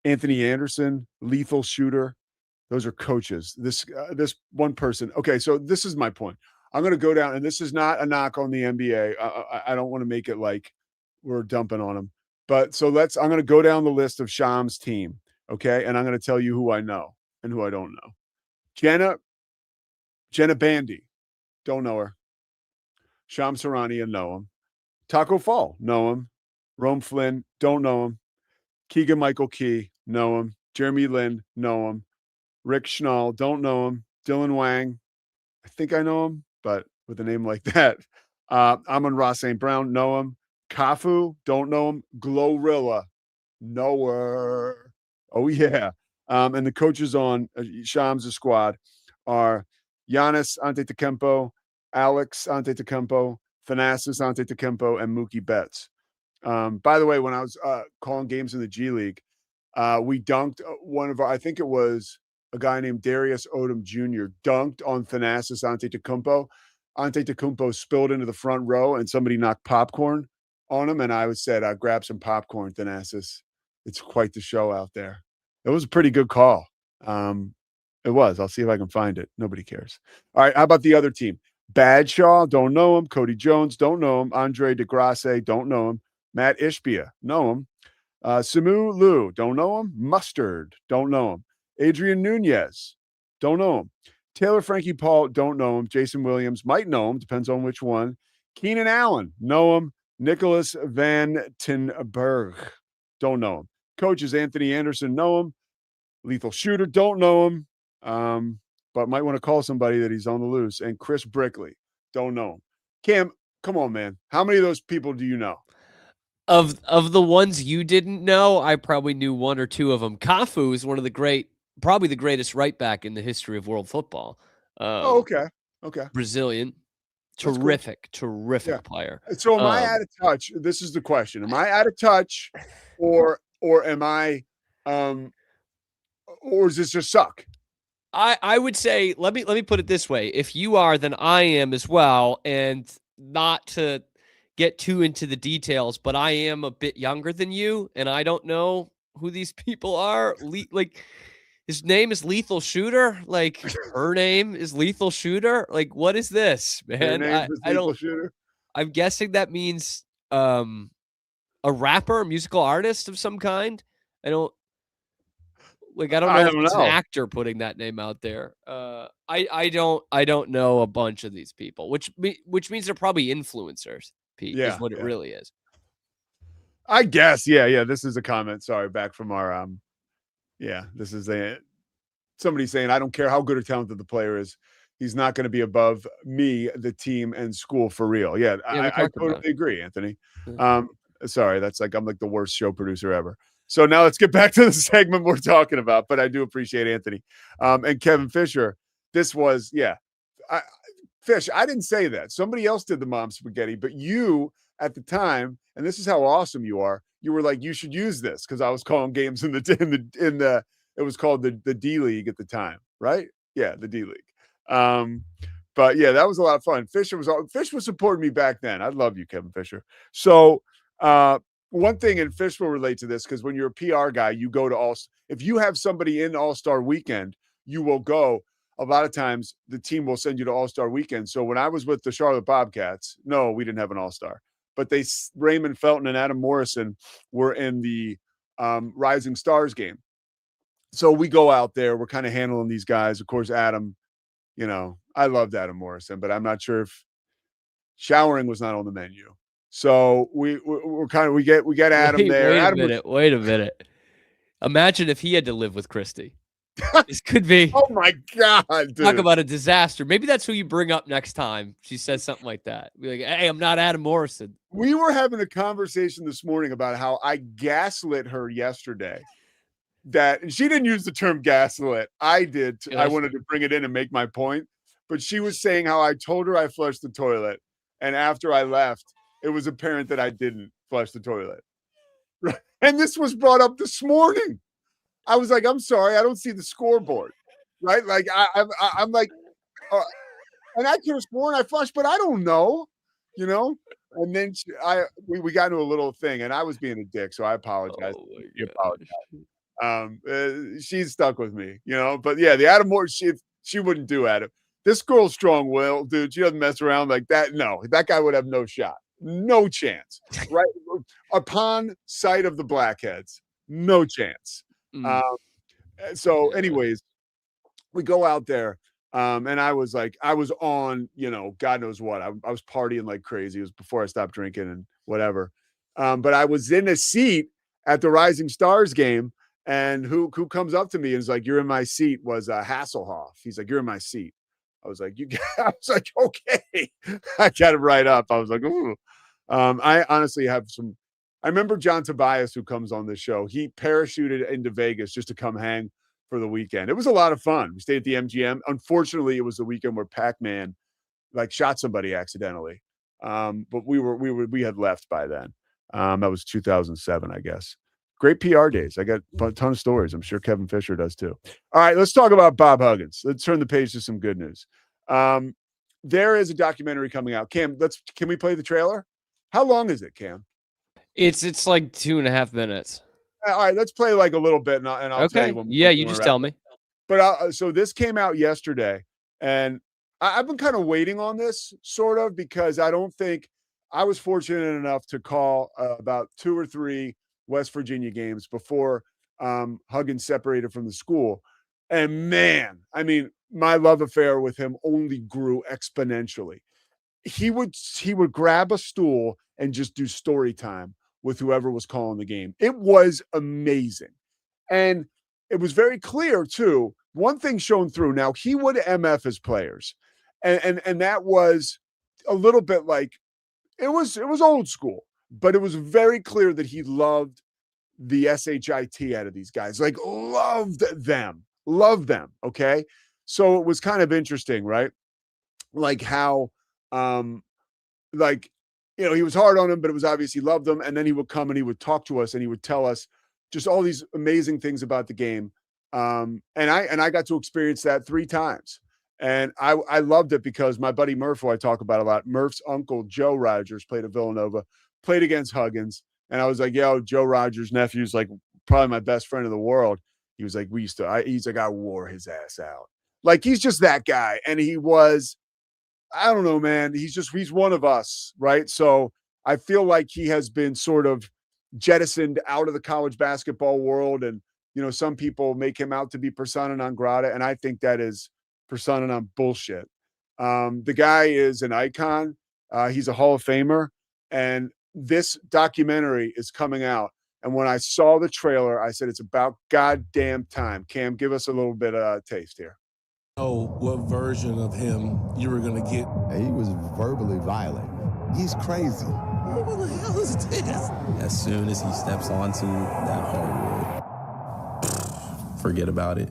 Anthony Anderson, lethal shooter. Those are coaches. This one person. Okay, so this is my point. I'm going to go down, and this is not a knock on the NBA. I don't want to make it like we're dumping on them. But so I'm going to go down the list of Shams' team. Okay, and I'm going to tell you who I know and who I don't know. Jenna Bandy, don't know her. Shams Charania, know him. Taco Fall, know him. Rome Flynn, don't know him. Keegan Michael Key, know him. Jeremy Lin, know him. Rick Schnall, don't know him. Dylan Wang, I think I know him, but with a name like that. Amon-Ra St. Brown, know him. Kafu, don't know him. Glorilla, know her. Oh, yeah. And the coaches on Shams' squad are Giannis Antetokounmpo, Alex Antetokounmpo, Thanasis Antetokounmpo, and Mookie Betts. By the way, when I was calling games in the G League, we dunked one of our, I think it was a guy named Darius Odom Jr. dunked on Thanasis Antetokounmpo. Antetokounmpo spilled into the front row, and somebody knocked popcorn on him. And I said, grab some popcorn, Thanasis. It's quite the show out there. It was a pretty good call. It was. I'll see if I can find it. Nobody cares. All right. How about the other team? Badshaw, don't know him. Cody Jones, don't know him. Andre DeGrasse, don't know him. Matt Ishbia, know him. Simu Liu, don't know him. Mustard, don't know him. Adrian Nunez, don't know him. Taylor Frankie Paul, don't know him. Jason Williams, might know him. Depends on which one. Keenan Allen, know him. Nicholas Van Tenberg, don't know him. Coaches Anthony Anderson, know him. Lethal shooter, don't know him. But might want to call somebody that he's on the loose. And Chris Brickley, don't know him. Cam, come on, man. How many of those people do you know? Of the ones you didn't know, I probably knew one or two of them. Kafu is one of the probably the greatest right back in the history of world football. Okay. Brazilian. Terrific player. So am I out of touch? This is the question. Am I out of touch or am I or does this just suck? I would say, let me put it this way. If you are, then I am as well. And not to get too into the details, but I am a bit younger than you, and I don't know who these people are. Like, his name is Lethal Shooter. Like, her name is Lethal Shooter. Like, what is this, Their man? names is I Lethal don't. Shooter. I'm guessing that means a rapper, a musical artist of some kind. I don't know I if don't it's an know. actor putting that name out there. I don't know a bunch of these people, which means they're probably influencers. Pete, is Yeah, what it yeah. really is. I guess. Yeah. This is a comment. Sorry, back from our this is somebody saying, I don't care how good or talented the player is. He's not going to be above me, the team, and school for real. Yeah, I totally agree, Anthony. Sorry, that's like I'm like the worst show producer ever. So now let's get back to the segment we're talking about. But I do appreciate Anthony and Kevin Fisher. This was Fish. I didn't say that. Somebody else did the mom spaghetti, but you at the time, and this is how awesome you are. You were like, you should use this because I was calling games in the it was called the D League at the time, right? Yeah, the D League. But yeah, that was a lot of fun. Fish was supporting me back then. I love you, Kevin Fisher. So one thing, and Fish will relate to this, because when you're a PR guy, you go to if you have somebody in All-Star Weekend, you will go. A lot of times the team will send you to All-Star Weekend. So when I was with the Charlotte Bobcats, no, we didn't have an All-Star, but Raymond Felton and Adam Morrison were in the Rising Stars game. So we go out there, we're kind of handling these guys. Of course, Adam, I loved Adam Morrison, but I'm not sure if showering was not on the menu. So we get Adam there. Wait a minute. Imagine if he had to live with Christy. This could be. Oh my God, dude. Talk about a disaster. Maybe that's who you bring up next time she says something like that. Be like, hey, I'm not Adam Morrison. We were having a conversation this morning about how I gaslit her yesterday. And she didn't use the term gaslit. I did. I wanted to bring it in and make my point. But she was saying how I told her I flushed the toilet. And after I left, it was apparent that I didn't flush the toilet. And this was brought up this morning. I was like, I'm sorry, I don't see the scoreboard. Right? Like, I'm like, and I could have sworn I flushed, but I don't know, And then we got into a little thing, and I was being a dick, so I apologize. She's stuck with me, But yeah, the Adam Moore, she wouldn't do Adam. This girl's strong-willed, dude. She doesn't mess around like that. No, that guy would have no shot, no chance. Right upon sight of the blackheads, no chance. So, anyways, we go out there. And I was on, God knows what. I was partying like crazy. It was before I stopped drinking and whatever. But I was in a seat at the Rising Stars game, and who comes up to me and is like, "You're in my seat," was Hasselhoff. He's like, "You're in my seat." I was like, I was like, okay. I got it right up. I was like, ooh. I honestly have I remember John Tobias, who comes on this show. He parachuted into Vegas just to come hang for the weekend. It was a lot of fun. We stayed at the MGM. Unfortunately, it was the weekend where Pac-Man shot somebody accidentally. But we had left by then. That was 2007, I guess. Great PR days. I got a ton of stories. I'm sure Kevin Fisher does too. All right, let's talk about Bob Huggins. Let's turn the page to some good news. There is a documentary coming out. Cam, can we play the trailer? How long is it, Cam? It's like 2.5 minutes. All right, let's play like a little bit, and I'll tell you when. Yeah, you just tell me. But so this came out yesterday, and I've been kind of waiting on this, sort of, because I don't think I was fortunate enough to call about 2 or 3 West Virginia games before Huggins separated from the school. And man, I mean, my love affair with him only grew exponentially. He would grab a stool and just do story time with whoever was calling the game. It was amazing. And it was very clear too. One thing shown through. Now, he would MF his players. And that was a little bit like, it was old school, but it was very clear that he loved the SHIT out of these guys. Like, loved them. Okay. So it was kind of interesting, right? Like how, he was hard on him, but it was obvious he loved them. And then he would come and he would talk to us and he would tell us just all these amazing things about the game. And I got to experience that 3 times. And I loved it because my buddy Murph, who I talk about a lot, Murph's uncle, Joe Rogers, played at Villanova, played against Huggins. And I was like, yo, Joe Rogers' nephew's like probably my best friend in the world. He was like, he's like, I wore his ass out. Like, he's just that guy. And he was, I don't know, man. He's one of us, right? So I feel like he has been sort of jettisoned out of the college basketball world. And, some people make him out to be persona non grata. And I think that is persona non bullshit. The guy is an icon. He's a Hall of Famer. And this documentary is coming out. And when I saw the trailer, I said, it's about goddamn time. Cam, give us a little bit of taste here. Oh, what version of him you were going to get? He was verbally violent. He's crazy. What the hell is this? As soon as he steps onto that hardwood, forget about it.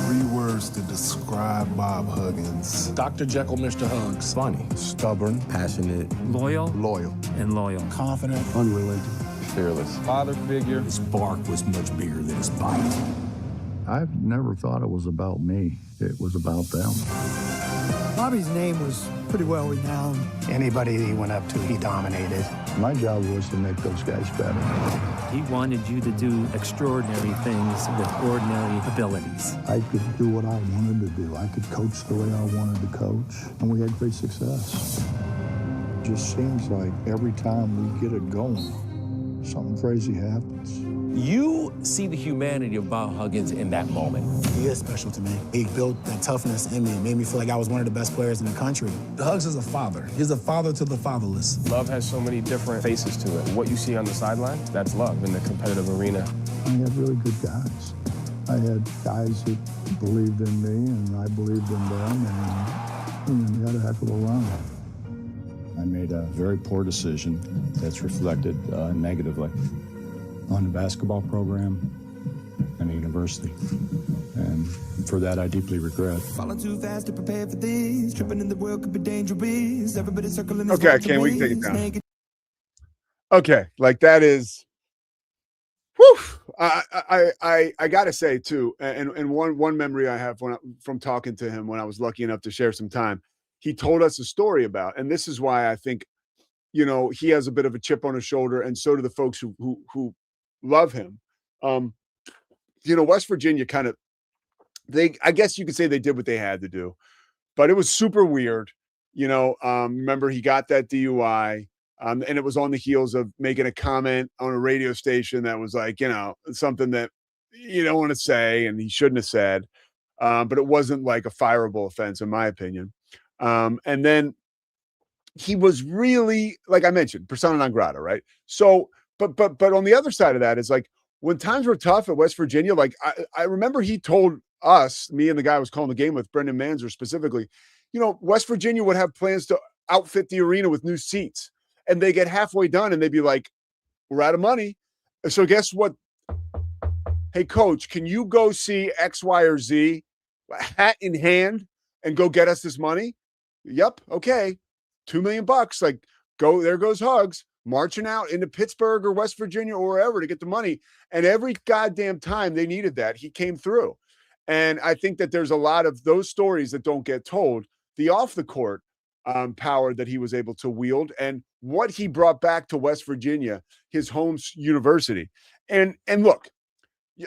3 words to describe Bob Huggins. Dr. Jekyll, Mr. Hugs. Funny, stubborn, Passionate, loyal, and loyal. confident, unrelenting, Fearless. father figure. His bark was much bigger than his bite. I've never thought it was about me. It was about them. Bobby's name was pretty well renowned. Anybody he went up to, he dominated. My job was to make those guys better. He wanted you to do extraordinary things with ordinary abilities. I could do what I wanted to do. I could coach the way I wanted to coach, and we had great success. It just seems like every time we get it going, something crazy happens. You see the humanity of Bob Huggins in that moment. He is special to me. He built that toughness in me. It made me feel like I was one of the best players in the country. Hugs is a father. He's a father to the fatherless. Love has so many different faces to it. What you see on the sideline, that's love in the competitive arena. I had really good guys. I had guys that believed in me, and I believed in them, and we had a heck of a run. I made a very poor decision that's reflected negatively on the basketball program and the university. And for that, I deeply regret. Falling too fast to prepare for this. Tripping in the world could be dangerous. Everybody circling. Okay, Ken, we can take it down. Okay, like that is, whew. I gotta say too, and one memory I have from talking to him when I was lucky enough to share some time, he told us a story about, and this is why I think, he has a bit of a chip on his shoulder, and so do the folks who love him. West Virginia I guess you could say they did what they had to do, but it was super weird. Remember he got that DUI, and it was on the heels of making a comment on a radio station that was like, something that you don't want to say, and he shouldn't have said, but it wasn't like a fireable offense in my opinion. And then he was really, like I mentioned, persona non grata, right? So, but on the other side of that is like when times were tough at West Virginia, like I remember he told us, me and the guy I was calling the game with, Brendan Manzer specifically, West Virginia would have plans to outfit the arena with new seats, and they get halfway done and they'd be like, we're out of money. So guess what? Hey, coach, can you go see X, Y, or Z, hat in hand, and go get us this money? Yep. Okay. $2 million. Like, go, there goes Hugs marching out into Pittsburgh or West Virginia or wherever to get the money. And every goddamn time they needed that, he came through. And I think that there's a lot of those stories that don't get told, the off the court power that he was able to wield and what he brought back to West Virginia, his home university. And look,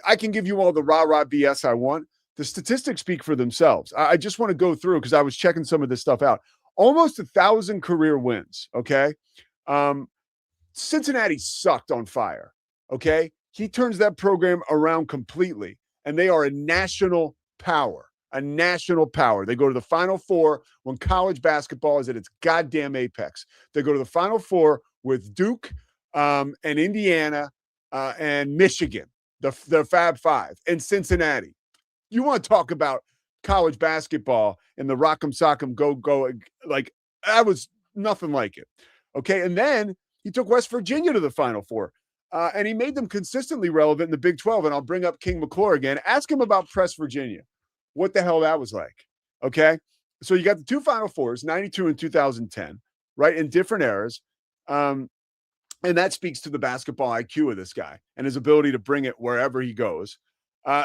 I can give you all the rah-rah BS I want. The statistics speak for themselves. I just want to go through because I was checking some of this stuff out. Almost 1,000 career wins. Okay. Cincinnati sucked on fire. Okay. He turns that program around completely, and they are a national power. They go to the Final Four when college basketball is at its goddamn apex. They go to the Final Four with Duke and Indiana and Michigan, the Fab Five, and Cincinnati. You want to talk about college basketball and the rock'em sock'em go, like that was nothing like it. Okay. And then he took West Virginia to the Final Four and he made them consistently relevant in the Big 12. And I'll bring up King McClure again. Ask him about Press Virginia. What the hell that was like. Okay. So you got the two Final Fours, 92 and 2010, right? In different eras. And that speaks to the basketball IQ of this guy and his ability to bring it wherever he goes.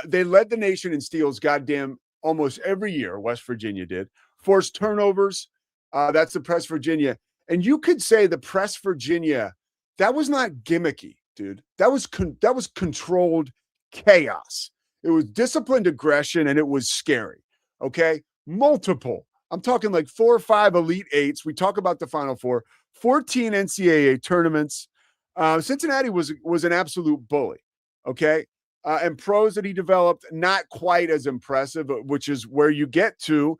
They led the nation in steals goddamn almost every year. West Virginia did. Forced turnovers. That's the Press Virginia. And you could say the Press Virginia that was not gimmicky, dude. That was controlled chaos. It was disciplined aggression, and it was scary. Okay, multiple. I'm talking like 4 or 5 Elite Eights. We talk about the Final Four, 14 NCAA tournaments. Cincinnati was an absolute bully. Okay, and pros that he developed, not quite as impressive, which is where you get to.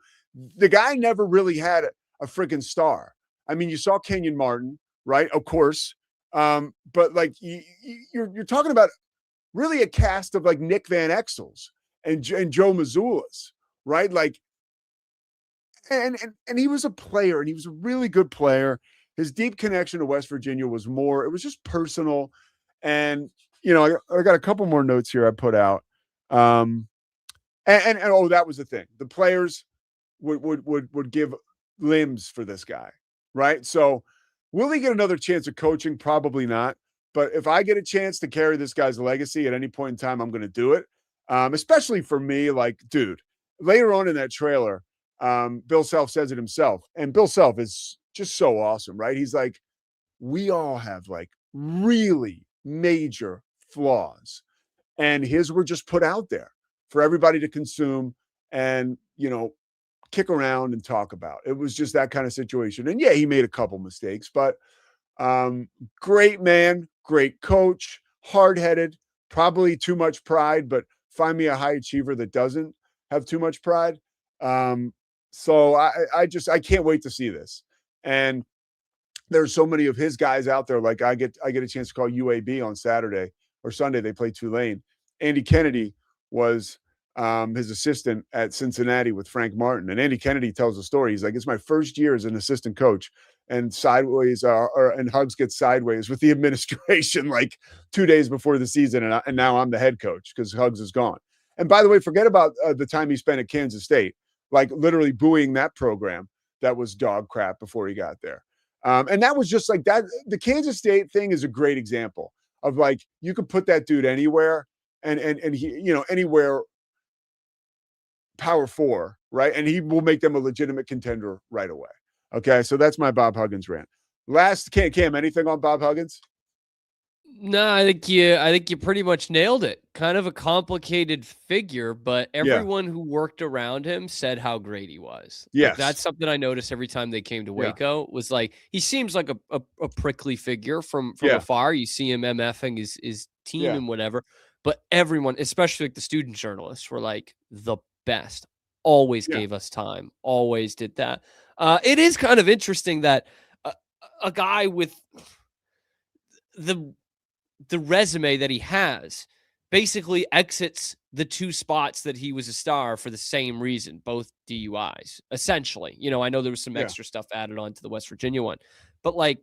The guy never really had a freaking star. I mean, you saw Kenyon Martin, right? Of course, but like you're talking about really a cast of like Nick Van Exels and Joe Mazzulla's, right? Like, and he was a player, and he was a really good player. His deep connection to West Virginia was more, it was just personal. And, you know, I got a couple more notes here I put out. And oh, that was the thing. The players would give limbs for this guy, right? So will he get another chance of coaching? Probably not. But if I get a chance to carry this guy's legacy at any point in time, I'm going to do it. Especially for me, like, dude, later on in that trailer, Bill Self says it himself. And Bill Self is just so awesome, right? He's like, we all have like really major flaws. And his were just put out there for everybody to consume and, you know, kick around and talk about. It was just that kind of situation. And yeah, he made a couple mistakes, but great man, great coach, hard-headed, probably too much pride, but find me a high achiever that doesn't have too much pride. So I can't wait to see this. And there's so many of his guys out there. Like I get a chance to call UAB on Saturday or Sunday. They play Tulane. Andy Kennedy was his assistant at Cincinnati with Frank Martin. And Andy Kennedy tells a story. He's like, it's my first year as an assistant coach, and sideways and Hugs gets sideways with the administration like 2 days before the season. And now I'm the head coach because Hugs is gone. And by the way, forget about the time he spent at Kansas State, like literally booing that program that was dog crap before he got there. And that was just like that. The Kansas State thing is a great example of like, you could put that dude anywhere and he, you know, anywhere Power 4, right? And he will make them a legitimate contender right away. Okay. So that's my Bob Huggins rant. Last, Cam, anything on Bob Huggins? No, I think you pretty much nailed it. Kind of a complicated figure, but everyone who worked around him said how great he was. Yes. Like, that's something I noticed every time they came to Waco was like, he seems like a prickly figure from afar. You see him MFing his team and whatever, but everyone, especially like the student journalists, were like the best, always gave us time, always did that. It is kind of interesting that a guy with the resume that he has basically exits the 2 spots that he was a star for the same reason, both DUIs, essentially. You know, I know there was some extra stuff added on to the West Virginia one, but like,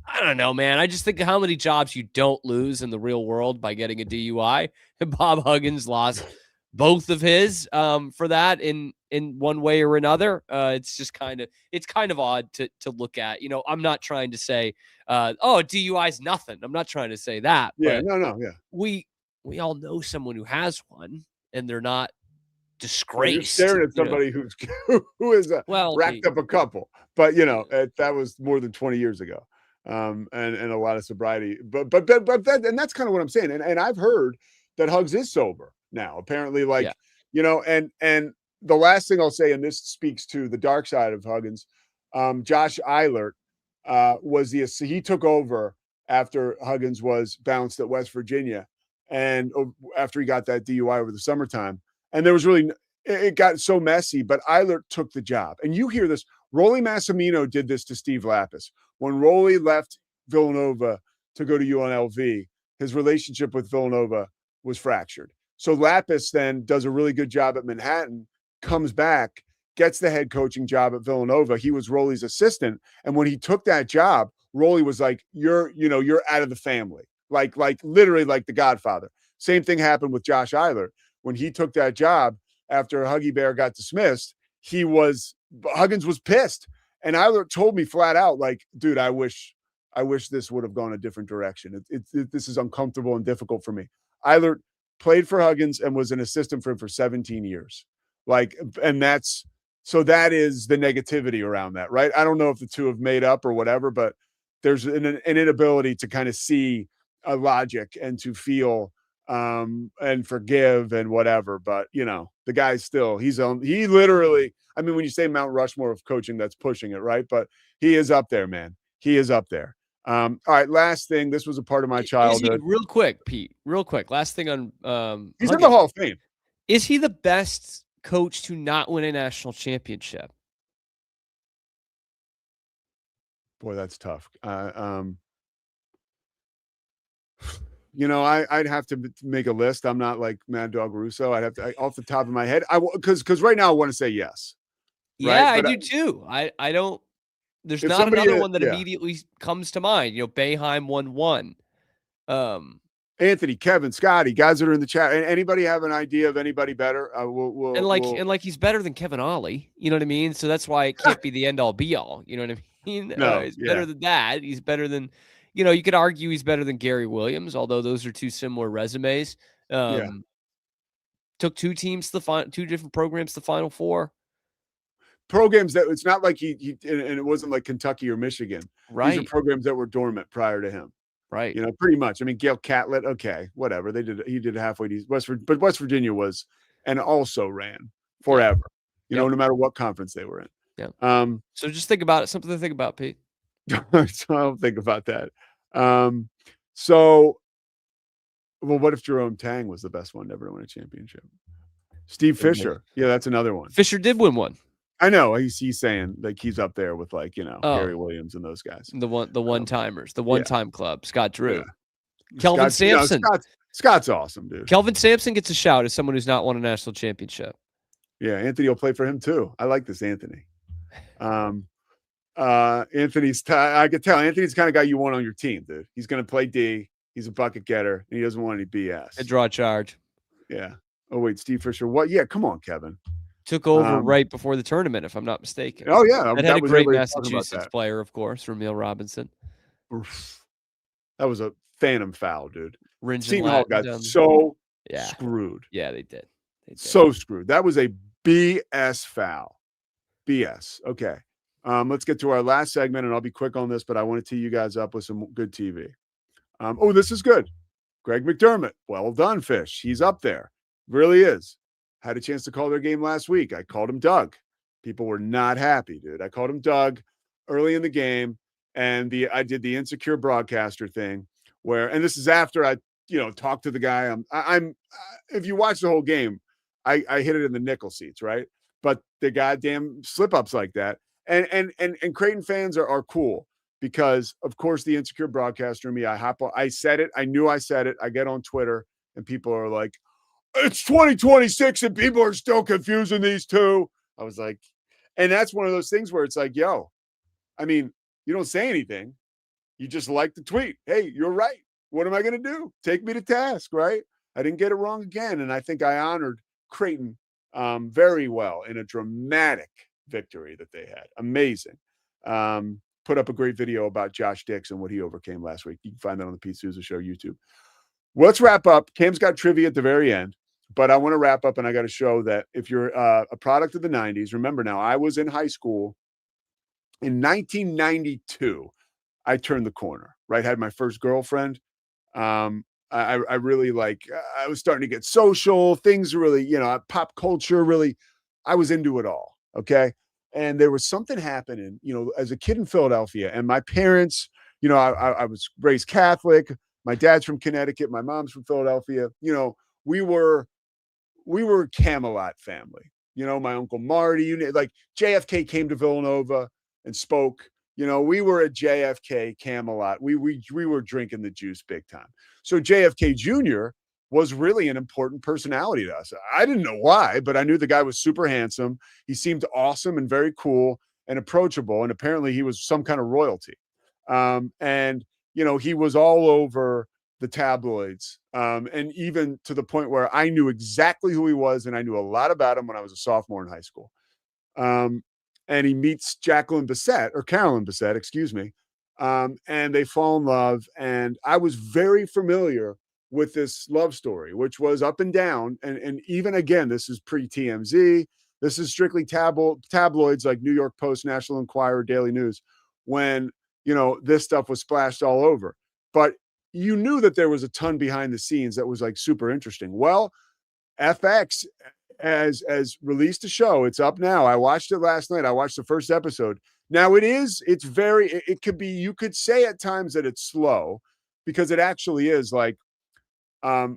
I don't know, man. I just think of how many jobs you don't lose in the real world by getting a DUI. And Bob Huggins lost both of his for that in one way or another. It's just kind of odd to look at. You know, I'm not trying to say, DUI is nothing. I'm not trying to say that. Yeah, but no. We all know someone who has one, and they're not disgraced. You're staring at somebody who is racked up a couple, but you know, that was more than 20 years ago. And a lot of sobriety, but that, and that's kind of what I'm saying. And I've heard that Hugs is sober now, apparently, like, you know, and the last thing I'll say, and this speaks to the dark side of Huggins, Josh Eilert he took over after Huggins was bounced at West Virginia, and after he got that DUI over the summertime, and there was really, it got so messy, but Eilert took the job. And you hear this, Rolly Massimino did this to Steve Lapis. When Rolly left Villanova to go to UNLV, his relationship with Villanova was fractured. So Lapis then does a really good job at Manhattan, comes back, gets the head coaching job at Villanova. He was Rolly's assistant. And when he took that job, Rolly was like, you're out of the family. Like literally like the Godfather. Same thing happened with Josh Eilert. When he took that job after Huggy Bear got dismissed, Huggins was pissed. And Eilert told me flat out, like, dude, I wish this would have gone a different direction. This is uncomfortable and difficult for me. Eilert played for Huggins and was an assistant for him for 17 years. Like, and that is the negativity around that, right? I don't know if the two have made up or whatever, but there's an inability to kind of see a logic and to feel and forgive and whatever. But the guy's still, he literally, I mean, when you say Mount Rushmore of coaching, that's pushing it, right? But he is up there, man. He is up there. All right, last thing. This was a part of my childhood. Real quick, Pete. Real quick. Last thing on he's in the Hall of Fame. Is he the best coach to not win a national championship? Boy, that's tough. I'd have to make a list. I'm not like Mad Dog Russo. I'd have to, off the top of my head, because right now I want to say yes. Yeah, right? I do too. I don't. There's not another one that immediately comes to mind. Boeheim 1-1. Anthony, Kevin, Scotty, guys that are in the chat. Anybody have an idea of anybody better? We'll he's better than Kevin Ollie. You know what I mean? So that's why it can't be the end all be all. You know what I mean? No, he's better than that. He's better than. You could argue he's better than Gary Williams, although those are two similar resumes. Took two teams to the two different programs to the Final Four. Programs that it's not like he and it wasn't like Kentucky or Michigan. Right. These are programs that were dormant prior to him. Right. Pretty much. I mean, Gail Catlett, okay, whatever. He did halfway decent. But West Virginia was and also ran forever. No matter what conference they were in. Yeah. So just think about it. Something to think about, Pete. So I'll think about that. What if Jerome Tang was the best one to ever win a championship? Steve Fisher. Yeah, that's another one. Fisher did win one. I know. He's saying like he's up there with Gary Williams and those guys. The one-timers, the one-time club. Scott Drew. Yeah. Kelvin Sampson. Scott's awesome, dude. Kelvin Sampson gets a shout as someone who's not won a national championship. Yeah, Anthony will play for him too. I like this Anthony. Anthony's I could tell Anthony's the kind of guy you want on your team, dude. He's going to play D. He's a bucket getter, and he doesn't want any BS. A draw charge. Yeah. Oh wait, Steve Fisher. What? Yeah, come on, Kevin. Took over right before the tournament, if I'm not mistaken. Oh yeah, that had a great Massachusetts player, of course, Ramil Robinson. That was a phantom foul, dude. Seton Hall got so screwed. Yeah, they did. So screwed. That was a BS foul. BS. Okay. Let's get to our last segment, and I'll be quick on this, but I want to tee you guys up with some good TV. This is good. Greg McDermott. Well done, Fish. He's up there. Really is. Had a chance to call their game last week. I called him Doug. People were not happy, dude. I called him Doug early in the game, and I did the insecure broadcaster thing and this is after I, talked to the guy. If you watch the whole game, I hit it in the nickel seats, right? But the goddamn slip-ups like that. And Creighton fans are cool because, of course, the insecure broadcaster in me, I said it. I knew I said it. I get on Twitter, and people are like, it's 2026 and people are still confusing these two. I was like, and that's one of those things where it's like, yo, I mean, you don't say anything. You just like the tweet. Hey, you're right. What am I going to do? Take me to task, right? I didn't get it wrong again. And I think I honored Creighton very well in a dramatic victory that they had. Amazing. Put up a great video about Josh Dix and what he overcame last week. You can find that on the Pete Sousa Show YouTube. Let's wrap up. Cam's got trivia at the very end. But I want to wrap up, and I got to show that if you're a product of the 90s, remember now, I was in high school in 1992. I turned the corner, right? Had my first girlfriend. I really I was starting to get social. Things really, pop culture, really, I was into it all. Okay. And there was something happening, as a kid in Philadelphia, and my parents, I was raised Catholic. My dad's from Connecticut. My mom's from Philadelphia. We were a Camelot family. My Uncle Marty, JFK came to Villanova and spoke. We were a JFK Camelot. We were drinking the juice big time. So JFK Jr. was really an important personality to us. I didn't know why, but I knew the guy was super handsome. He seemed awesome and very cool and approachable. And apparently he was some kind of royalty. He was all over the tabloids. And even to the point where I knew exactly who he was. And I knew a lot about him when I was a sophomore in high school. And he meets Carolyn Bessette, excuse me. And they fall in love. And I was very familiar with this love story, which was up and down. And even again, this is pre-TMZ. This is strictly tabloids like New York Post, National Enquirer, Daily News. When, this stuff was splashed all over. But you knew that there was a ton behind the scenes that was like super interesting. Well, FX has released a show. It's up now. I watched it last night. I watched the first episode. Now it could be, you could say at times that it's slow, because it actually is like, as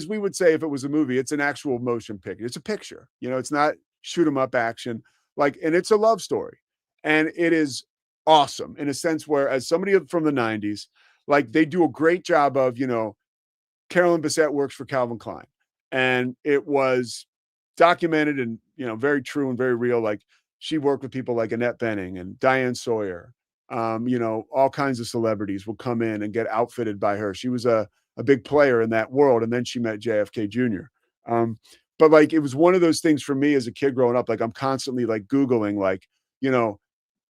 we would say if it was a movie, it's an actual motion picture. It's a picture, it's not shoot 'em up action, and it's a love story. And it is awesome in a sense where, as somebody from the 90s, they do a great job of, Carolyn Bessette works for Calvin Klein, and it was documented and, very true and very real. She worked with people like Annette Bening and Diane Sawyer. All kinds of celebrities will come in and get outfitted by her. She was a big player in that world. And then she met JFK Jr. But it was one of those things for me as a kid growing up. I'm constantly Googling,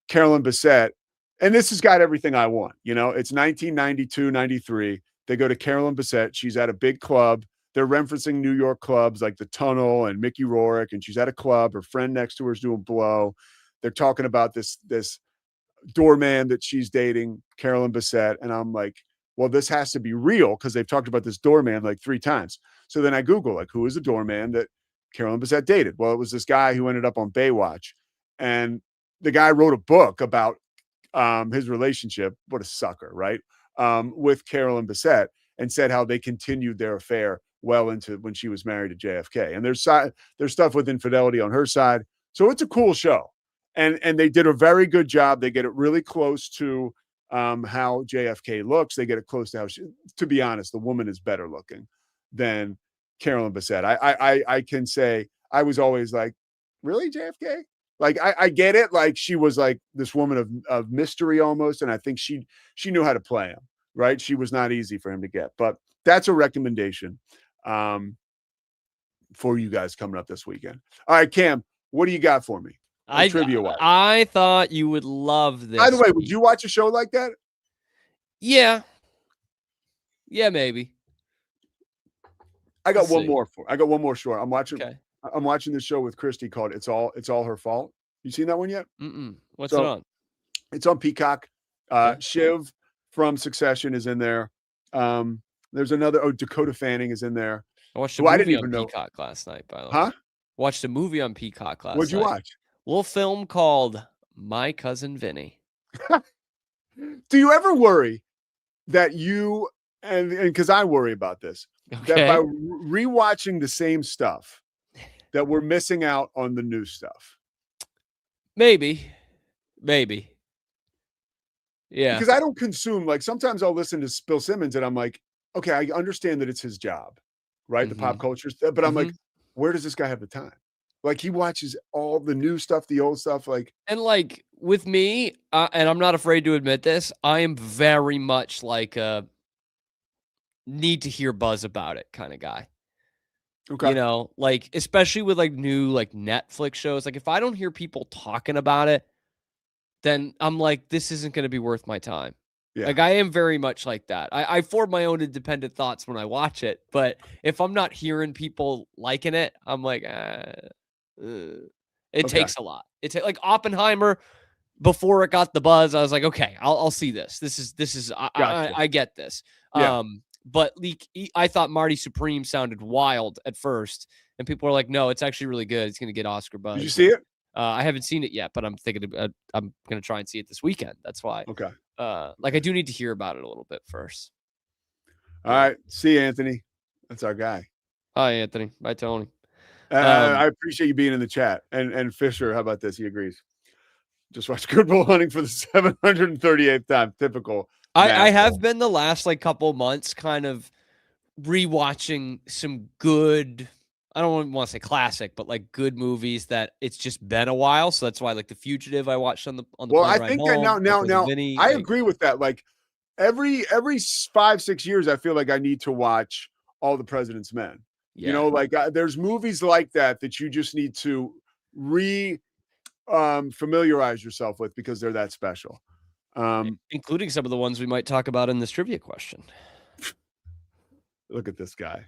Carolyn Bessette, and this has got everything I want. It's 1992, 93. They go to Carolyn Bessette. She's at a big club. They're referencing New York clubs like the Tunnel and Mickey Rourke, and she's at a club. Her friend next to her is doing blow. They're talking about this doorman that she's dating, Carolyn Bessette, and I'm like, well, this has to be real, because they've talked about this doorman 3 times. So then I Google who is the doorman that Carolyn Bessette dated? Well, it was this guy who ended up on Baywatch, and the guy wrote a book about his relationship. What a sucker, right? With Carolyn Bessette, and said how they continued their affair well into when she was married to JFK. And there's stuff with infidelity on her side. So it's a cool show. And they did a very good job. They get it really close to how JFK looks. They get it close to how to be honest, the woman is better looking than Carolyn Bessette. I can say I was always like, really, JFK? I get it. She was this woman of mystery almost. And I think she knew how to play him, right? She was not easy for him to get, but that's a recommendation for you guys coming up this weekend. All right, Cam, what do you got for me? Trivia-wise. I thought you would love this. By the way, would you watch a show like that? Yeah. Yeah, maybe. I got one more short. I'm watching. Okay. I'm watching this show with Christy called "It's All Her Fault." You seen that one yet? What's it on? It's on Peacock. Shiv from Succession is in there. There's another. Dakota Fanning is in there. I watched a movie on Peacock last night. By the way, huh? Watched a movie on Peacock last night. What'd you watch? A little film called My Cousin Vinny. Do you ever worry that you and because I worry about this, that by rewatching the same stuff, that we're missing out on the new stuff? Maybe. Yeah. Because I don't consume, sometimes I'll listen to Bill Simmons and I'm like, okay, I understand that it's his job, right? The pop culture stuff. But I'm like, where does this guy have the time? He watches all the new stuff, the old stuff. And with me, and I'm not afraid to admit this, I am very much a need to hear buzz about it kind of guy. Okay. Especially with new Netflix shows. If I don't hear people talking about it, then I'm like, this isn't going to be worth my time. Yeah. I am very much like that. I form my own independent thoughts when I watch it, but if I'm not hearing people liking it, I'm like, it takes a lot. It's Oppenheimer. Before it got the buzz, I was like, okay, I'll see this. This is I get this. Yeah. But I thought Marty Supreme sounded wild at first, and people were like, no, it's actually really good. It's going to get Oscar buzz. Did you see it? I haven't seen it yet, but I'm thinking I'm going to try and see it this weekend. That's why. Okay. I do need to hear about it a little bit first. All right. See you, Anthony. That's our guy. Hi, Anthony. Bye, Tony. I appreciate you being in the chat. And Fisher, how about this? He agrees. Just watch Good Bull Hunting for the 738th time. Typical. I have been the last couple months kind of rewatching some good, I don't want to say classic, but good movies that it's just been a while. So that's why The Fugitive I watched on the well, I think that now Vinny, I agree with that. Every 5-6 years, I feel like I need to watch All the President's Men. Yeah. There's movies like that you just need to familiarize yourself with because they're that special. Including some of the ones we might talk about in this trivia question. Look at this guy.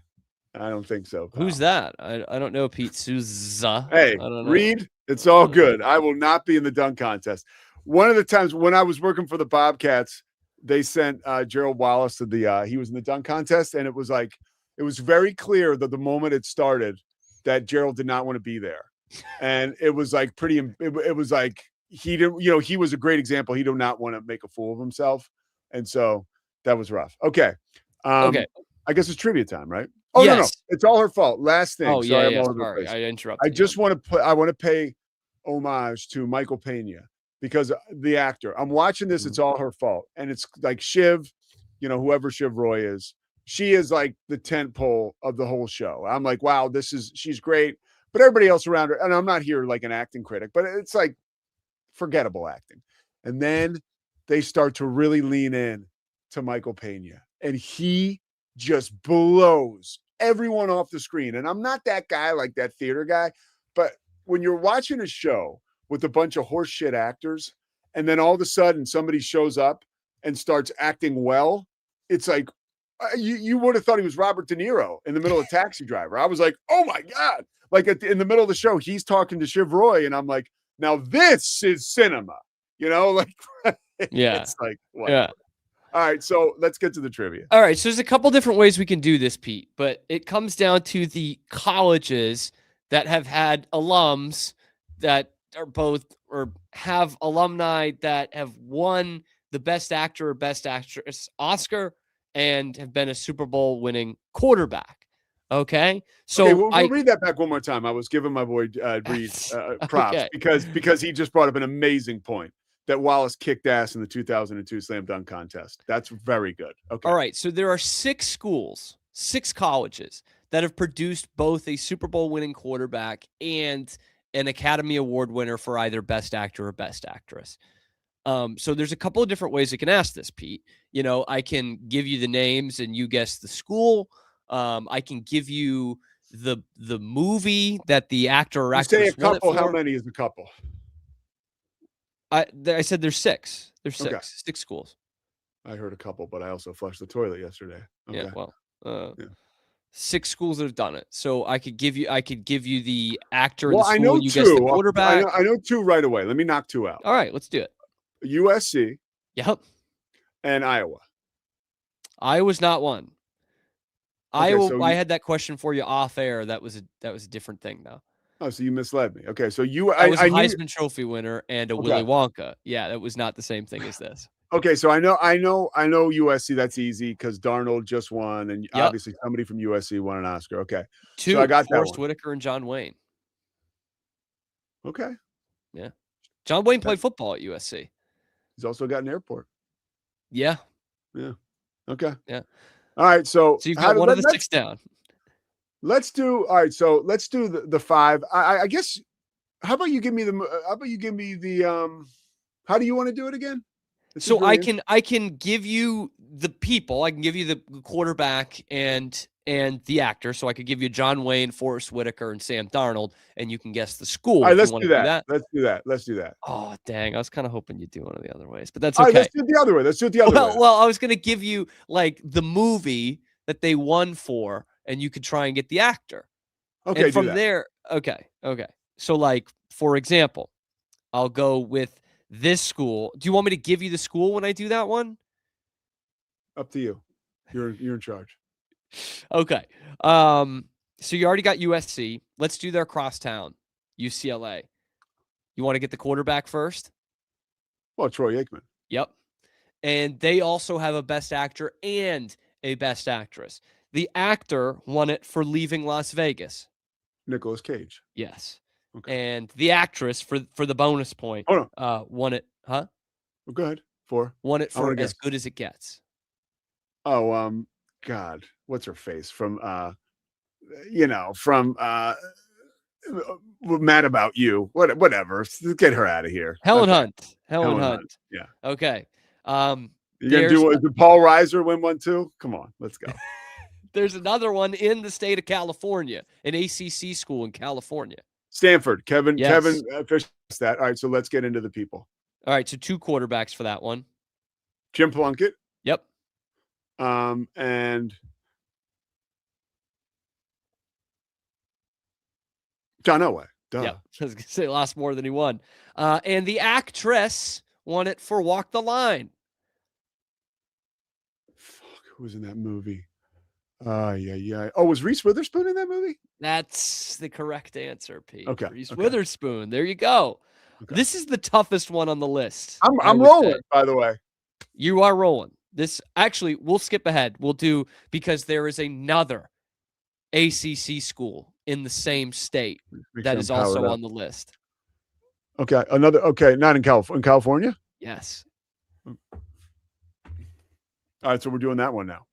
I don't think so. Pal. Who's that? I don't know. Pete Sousa. Hey, Reed, it's all good. I will not be in the dunk contest. one of the times when I was working for the Bobcats, they sent Gerald Wallace to the he was in the dunk contest, and it was very clear that the moment it started that Gerald did not want to be there. And it was like it was like he didn't, he was a great example. He did not want to make a fool of himself. And so that was rough. Okay. Okay. I guess it's trivia time, right? Oh, yes. no. It's all her fault. Last thing. Oh, Sorry, yeah. I'm all over the Sorry, place. I interrupted. I just want to pay homage to Michael Pena because the actor. I'm watching this. It's all her fault. And it's like Shiv, whoever Shiv Roy is, she is like the tent pole of the whole show. I'm like, wow, she's great. But everybody else around her, and I'm not here like an acting critic, but it's like forgettable acting. And then they start to really lean in to Michael Pena, and he just blows everyone off the screen. And I'm not that guy, like that theater guy, but when you're watching a show with a bunch of horseshit actors, and then all of a sudden somebody shows up and starts acting well, it's like you would have thought he was Robert De Niro in the middle of Taxi Driver. I was like, oh my God. Like in the middle of the show, he's talking to Shiv Roy, and I'm like, now this is cinema, like, yeah, it's like, whatever. Yeah. All right, so let's get to the trivia. All right, so there's a couple different ways we can do this, Pete, but it comes down to the colleges that have had alums that are both or have alumni that have won the Best Actor or Best Actress Oscar and have been a Super Bowl winning quarterback. Okay, so we'll read that back one more time. I was giving my boy Reed props because he just brought up an amazing point that Wallace kicked ass in the 2002 slam dunk contest. That's very good. Okay. All right, so there are 6 colleges that have produced both a Super Bowl winning quarterback and an Academy Award winner for either Best Actor or Best Actress. So there's a couple of different ways you can ask this, Pete. I can give you the names and you guess the school. I can give you the movie that the actor or actress. You say a couple. How many is a couple? I said there's 6. There's 6. Okay. 6 schools. I heard a couple, but I also flushed the toilet yesterday. Okay. Yeah. Well, 6 schools that have done it. So I could give you the actor in the school. I know you 2. Guess the quarterback. I know 2 right away. Let me knock 2 out. All right, let's do it. USC. Yep. And Iowa. Iowa's not one. Okay, Iowa. So I had that question for you off air. That was a different thing, though. Oh, so you misled me. Okay, so I was a Heisman Trophy winner and a Willy Wonka. Yeah, that was not the same thing as this. Okay, so I know USC. That's easy because Darnold just won, and obviously somebody from USC won an Oscar. Okay, 2. So I got Forrest that one. Whitaker and John Wayne. Okay. Yeah, John Wayne played football at USC. He's also got an airport. Yeah. Yeah. Okay. Yeah. All right. So you've got one of the 6 down. Let's do. All right. So let's do the 5. I guess. How about you give me the? How do you want to do it again? So I can give you the people. I can give you the quarterback and the actor. So I could give you John Wayne, Forrest Whitaker, and Sam Darnold, and you can guess the school. All right, let's do that. Let's do that. Oh, dang. I was kind of hoping you'd do one of the other ways, but that's okay. All right, let's do it the other way. Well, I was going to give you like the movie that they won for, and you could try and get the actor. Okay. And from there, okay. So like, for example, I'll go with this school. Do you want me to give you the school when I do that one? Up to you. You're in charge. Okay. So you already got USC. Let's do their crosstown, UCLA. You want to get the quarterback first? Well, Troy Aikman. Yep. And they also have a Best Actor and a Best Actress. The actor won it for Leaving Las Vegas. Nicolas Cage. Yes. Okay. And the actress for the bonus point won it. Huh? Well, go ahead. 4. Won it for As Good as It Gets. Oh, God, what's her face from Mad About You? Whatever. Get her out of here. Helen Hunt. Helen Hunt. Yeah. Okay. You gonna did Paul Reiser win one too? Come on, let's go. There's another one in the state of California, an ACC school in California. Stanford. Kevin Fish. That. All right, so let's get into the people. All right, so 2 quarterbacks for that one. Jim Plunkett. Yep. And John Elway. Duh. Yeah, I was gonna say lost more than he won. And the actress won it for Walk the Line. Fuck, who was in that movie? Yeah. Oh, was Reese Witherspoon in that movie? That's the correct answer, Pete. Okay. Reese Okay. Witherspoon. There you go. Okay. This is the toughest one on the list. I'm rolling, by the way. You are rolling. This actually, we'll skip ahead. We'll do because there is another ACC school in the same state that is also on the list. Okay, not in California. In California? Yes. All right, so we're doing that one now.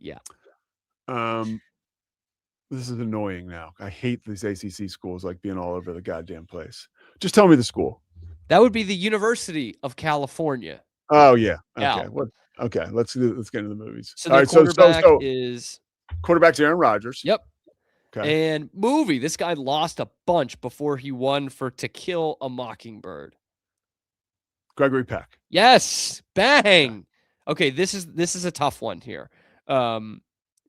Yeah. This is annoying now. I hate these ACC schools like being all over the goddamn place. Just tell me the school. That would be the University of California. Oh yeah. Okay. Yeah. What? Okay. Let's get into the movies. So all the right. quarterback is quarterback's Aaron Rodgers. Yep. Okay. And movie. This guy lost a bunch before he won for To Kill a Mockingbird. Gregory Peck. Yes. Bang. Okay. This is a tough one here.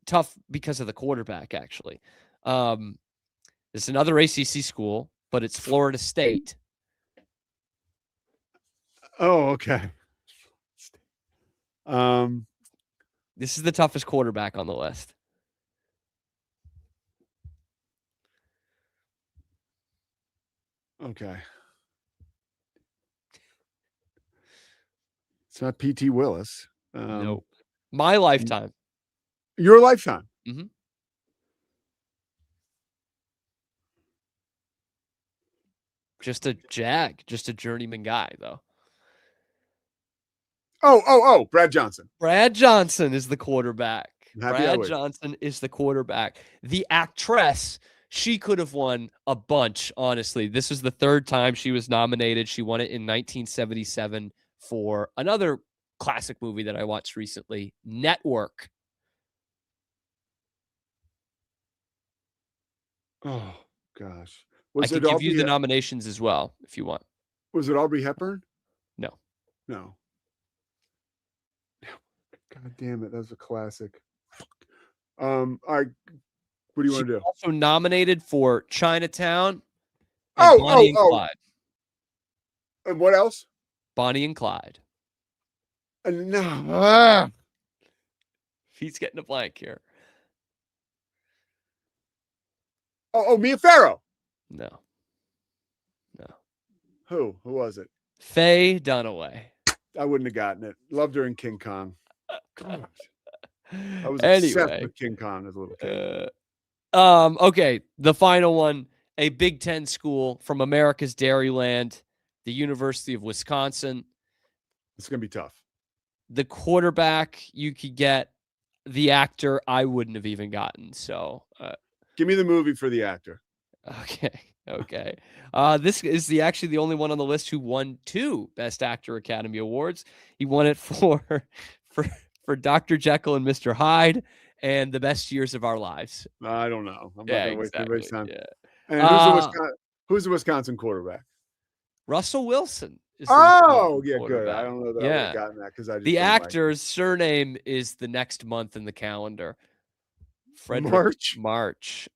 Tough because of the quarterback, actually. It's another ACC school, but it's Florida State. Oh, okay. This is the toughest quarterback on the list. Okay. It's not P.T. Willis. Nope. My lifetime. Your lifetime. Mm-hmm. Just a journeyman guy, though. Oh, Brad Johnson. Brad Johnson is the quarterback. Happy I Brad wish. Johnson is the quarterback. The actress, she could have won a bunch, honestly. This is the third time she was nominated. She won it in 1977 for another classic movie that I watched recently, Network. Oh, gosh. I can give you the nominations as well, if you want. Was it Aubrey Hepburn? No. God damn it. That was a classic. All right. What do you want to do? Also nominated for Chinatown and Bonnie and Clyde. And what else? Bonnie and Clyde. No. He's getting a blank here. Oh, Mia Farrow. No. Who was it? Faye Dunaway. I wouldn't have gotten it. Loved her in King Kong. God. I was Anyway. obsessed with King Kong as a little kid. Okay, the final one, a Big Ten school from America's Dairyland, the University of Wisconsin. It's going to be tough. The quarterback you could get, the actor I wouldn't have even gotten. So give me the movie for the actor. Okay. This is actually the only one on the list who won 2 Best Actor Academy Awards. He won it for Dr. Jekyll and Mr. Hyde and The Best Years of Our Lives. I don't know. I'm not Yeah, going to waste everybody's time. yeah. And who's the Wisconsin quarterback? Russell Wilson. Good. I don't know that I would Yeah. have gotten that because I just The didn't like actor's surname is the next month in the calendar. March.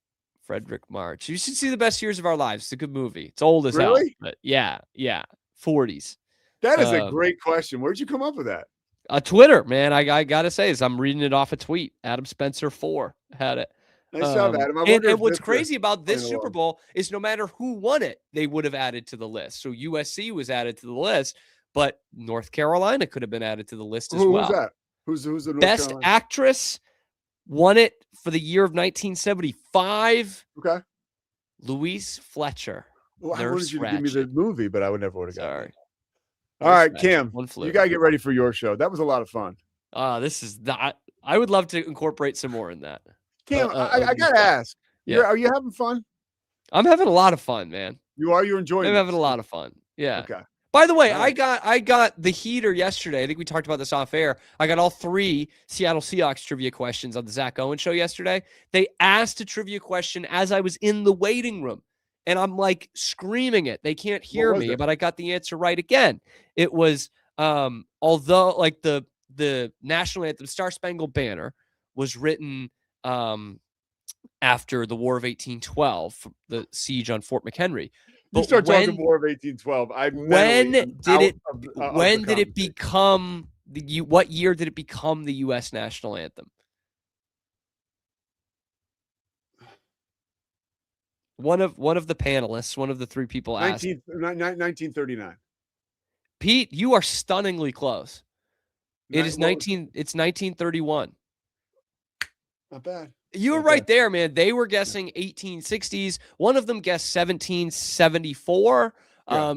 Frederick March. You should see The Best Years of Our Lives. It's a good movie. It's old as hell. But yeah. 40s. That is a great question. Where'd you come up with that? Twitter, man. I gotta say is I'm reading it off a tweet. Adam Spencer 4 had it. Nice job, Adam. And what's crazy about this Super Bowl is no matter who won it, they would have added to the list. So USC was added to the list, but North Carolina could have been added to the list as well. Who was that? Who's the North Best Carolina? Actress won it for the year of 1975. Okay. Louise Fletcher. Well, I wanted you to give me the movie, but I would never would have gotten it. Sorry. All right, Cam, One flew. you got to get ready for your show. That was a lot of fun. This is not. I would love to incorporate some more in that. Cam, I got to ask. Yeah. Are you having fun? I'm having a lot of fun, man. You are? You're enjoying it? I'm having a lot of fun. Yeah. Okay. By the way, I got the heater yesterday. I think we talked about this off air. I got all 3 Seattle Seahawks trivia questions on the Zach Owen show yesterday. They asked a trivia question as I was in the waiting room, and I'm like screaming it. They can't hear me, but I got the answer right again. It was although like the national anthem, Star Spangled Banner, was written after the War of 1812, the siege on Fort McHenry. You start talking War of 1812. When did it become what year did it become the U.S. national anthem? One of the panelists, one of the three people asked. 1939. Pete, you are stunningly close. It's 1931. Not bad. You were right there, man. They were guessing 1860s. One of them guessed 1774,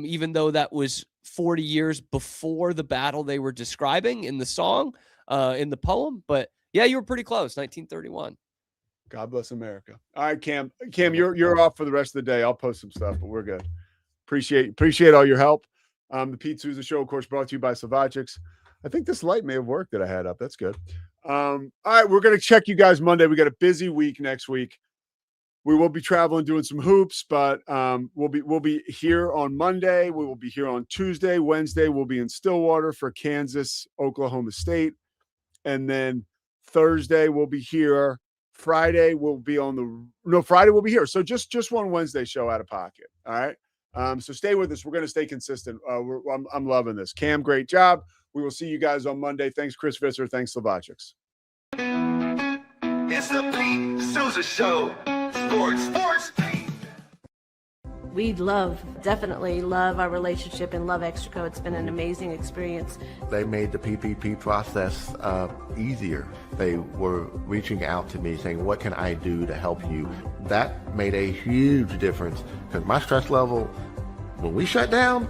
even though that was 40 years before the battle they were describing in the song, in the poem. But yeah, you were pretty close, 1931. God bless America. All right, Cam. Cam, you're off for the rest of the day. I'll post some stuff, but we're good. Appreciate all your help. The Pete Sousa Show, of course, brought to you by Slovagics. I think this light may have worked that I had up. That's good. All right, we're going to check you guys Monday. We got a busy week next week. We will be traveling, doing some hoops, but we'll be here on Monday. We will be here on Tuesday. Wednesday, we'll be in Stillwater for Kansas, Oklahoma State. And then Thursday, we'll be here. Friday, we'll be Friday, we'll be here. So just one Wednesday show out of pocket. All right. So stay with us. We're going to stay consistent. I'm loving this. Cam, great job. We will see you guys on Monday. Thanks, Chris Visser. Thanks, Slovagics. It's the Pete Sousa Show. Sports. We definitely love our relationship and love Extraco. It's been an amazing experience. They made the PPP process easier. They were reaching out to me saying, what can I do to help you? That made a huge difference because my stress level, when we shut down,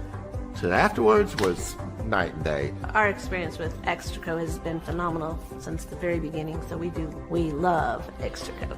to afterwards was night and day. Our experience with Extraco has been phenomenal since the very beginning, so we love Extraco.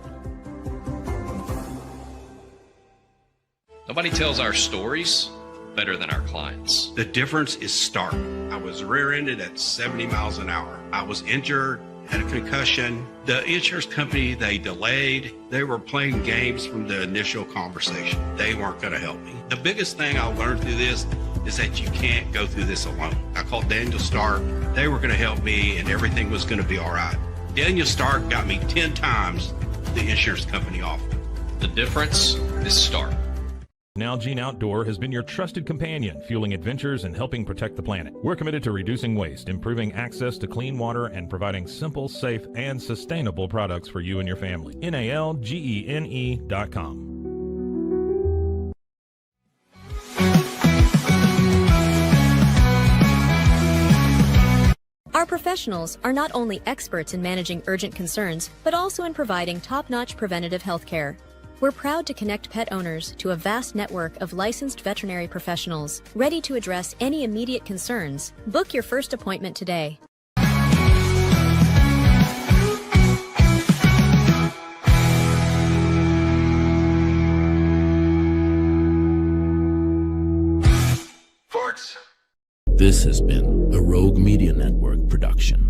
Nobody tells our stories better than our clients. The difference is stark. I was rear-ended at 70 miles an hour. I was injured, had a concussion. The insurance company, they delayed. They were playing games from the initial conversation. They weren't going to help me. The biggest thing I learned through this is that you can't go through this alone. I called Daniel Stark. They were going to help me and everything was going to be all right. Daniel Stark got me 10 times the insurance company offered. The difference is stark. Nalgene Outdoor has been your trusted companion, fueling adventures and helping protect the planet. We're committed to reducing waste, improving access to clean water, and providing simple, safe, and sustainable products for you and your family. NALGENE.com. Our professionals are not only experts in managing urgent concerns, but also in providing top-notch preventative health care. We're proud to connect pet owners to a vast network of licensed veterinary professionals, ready to address any immediate concerns. Book your first appointment today. Sports. This has been a Rogue Media Network production.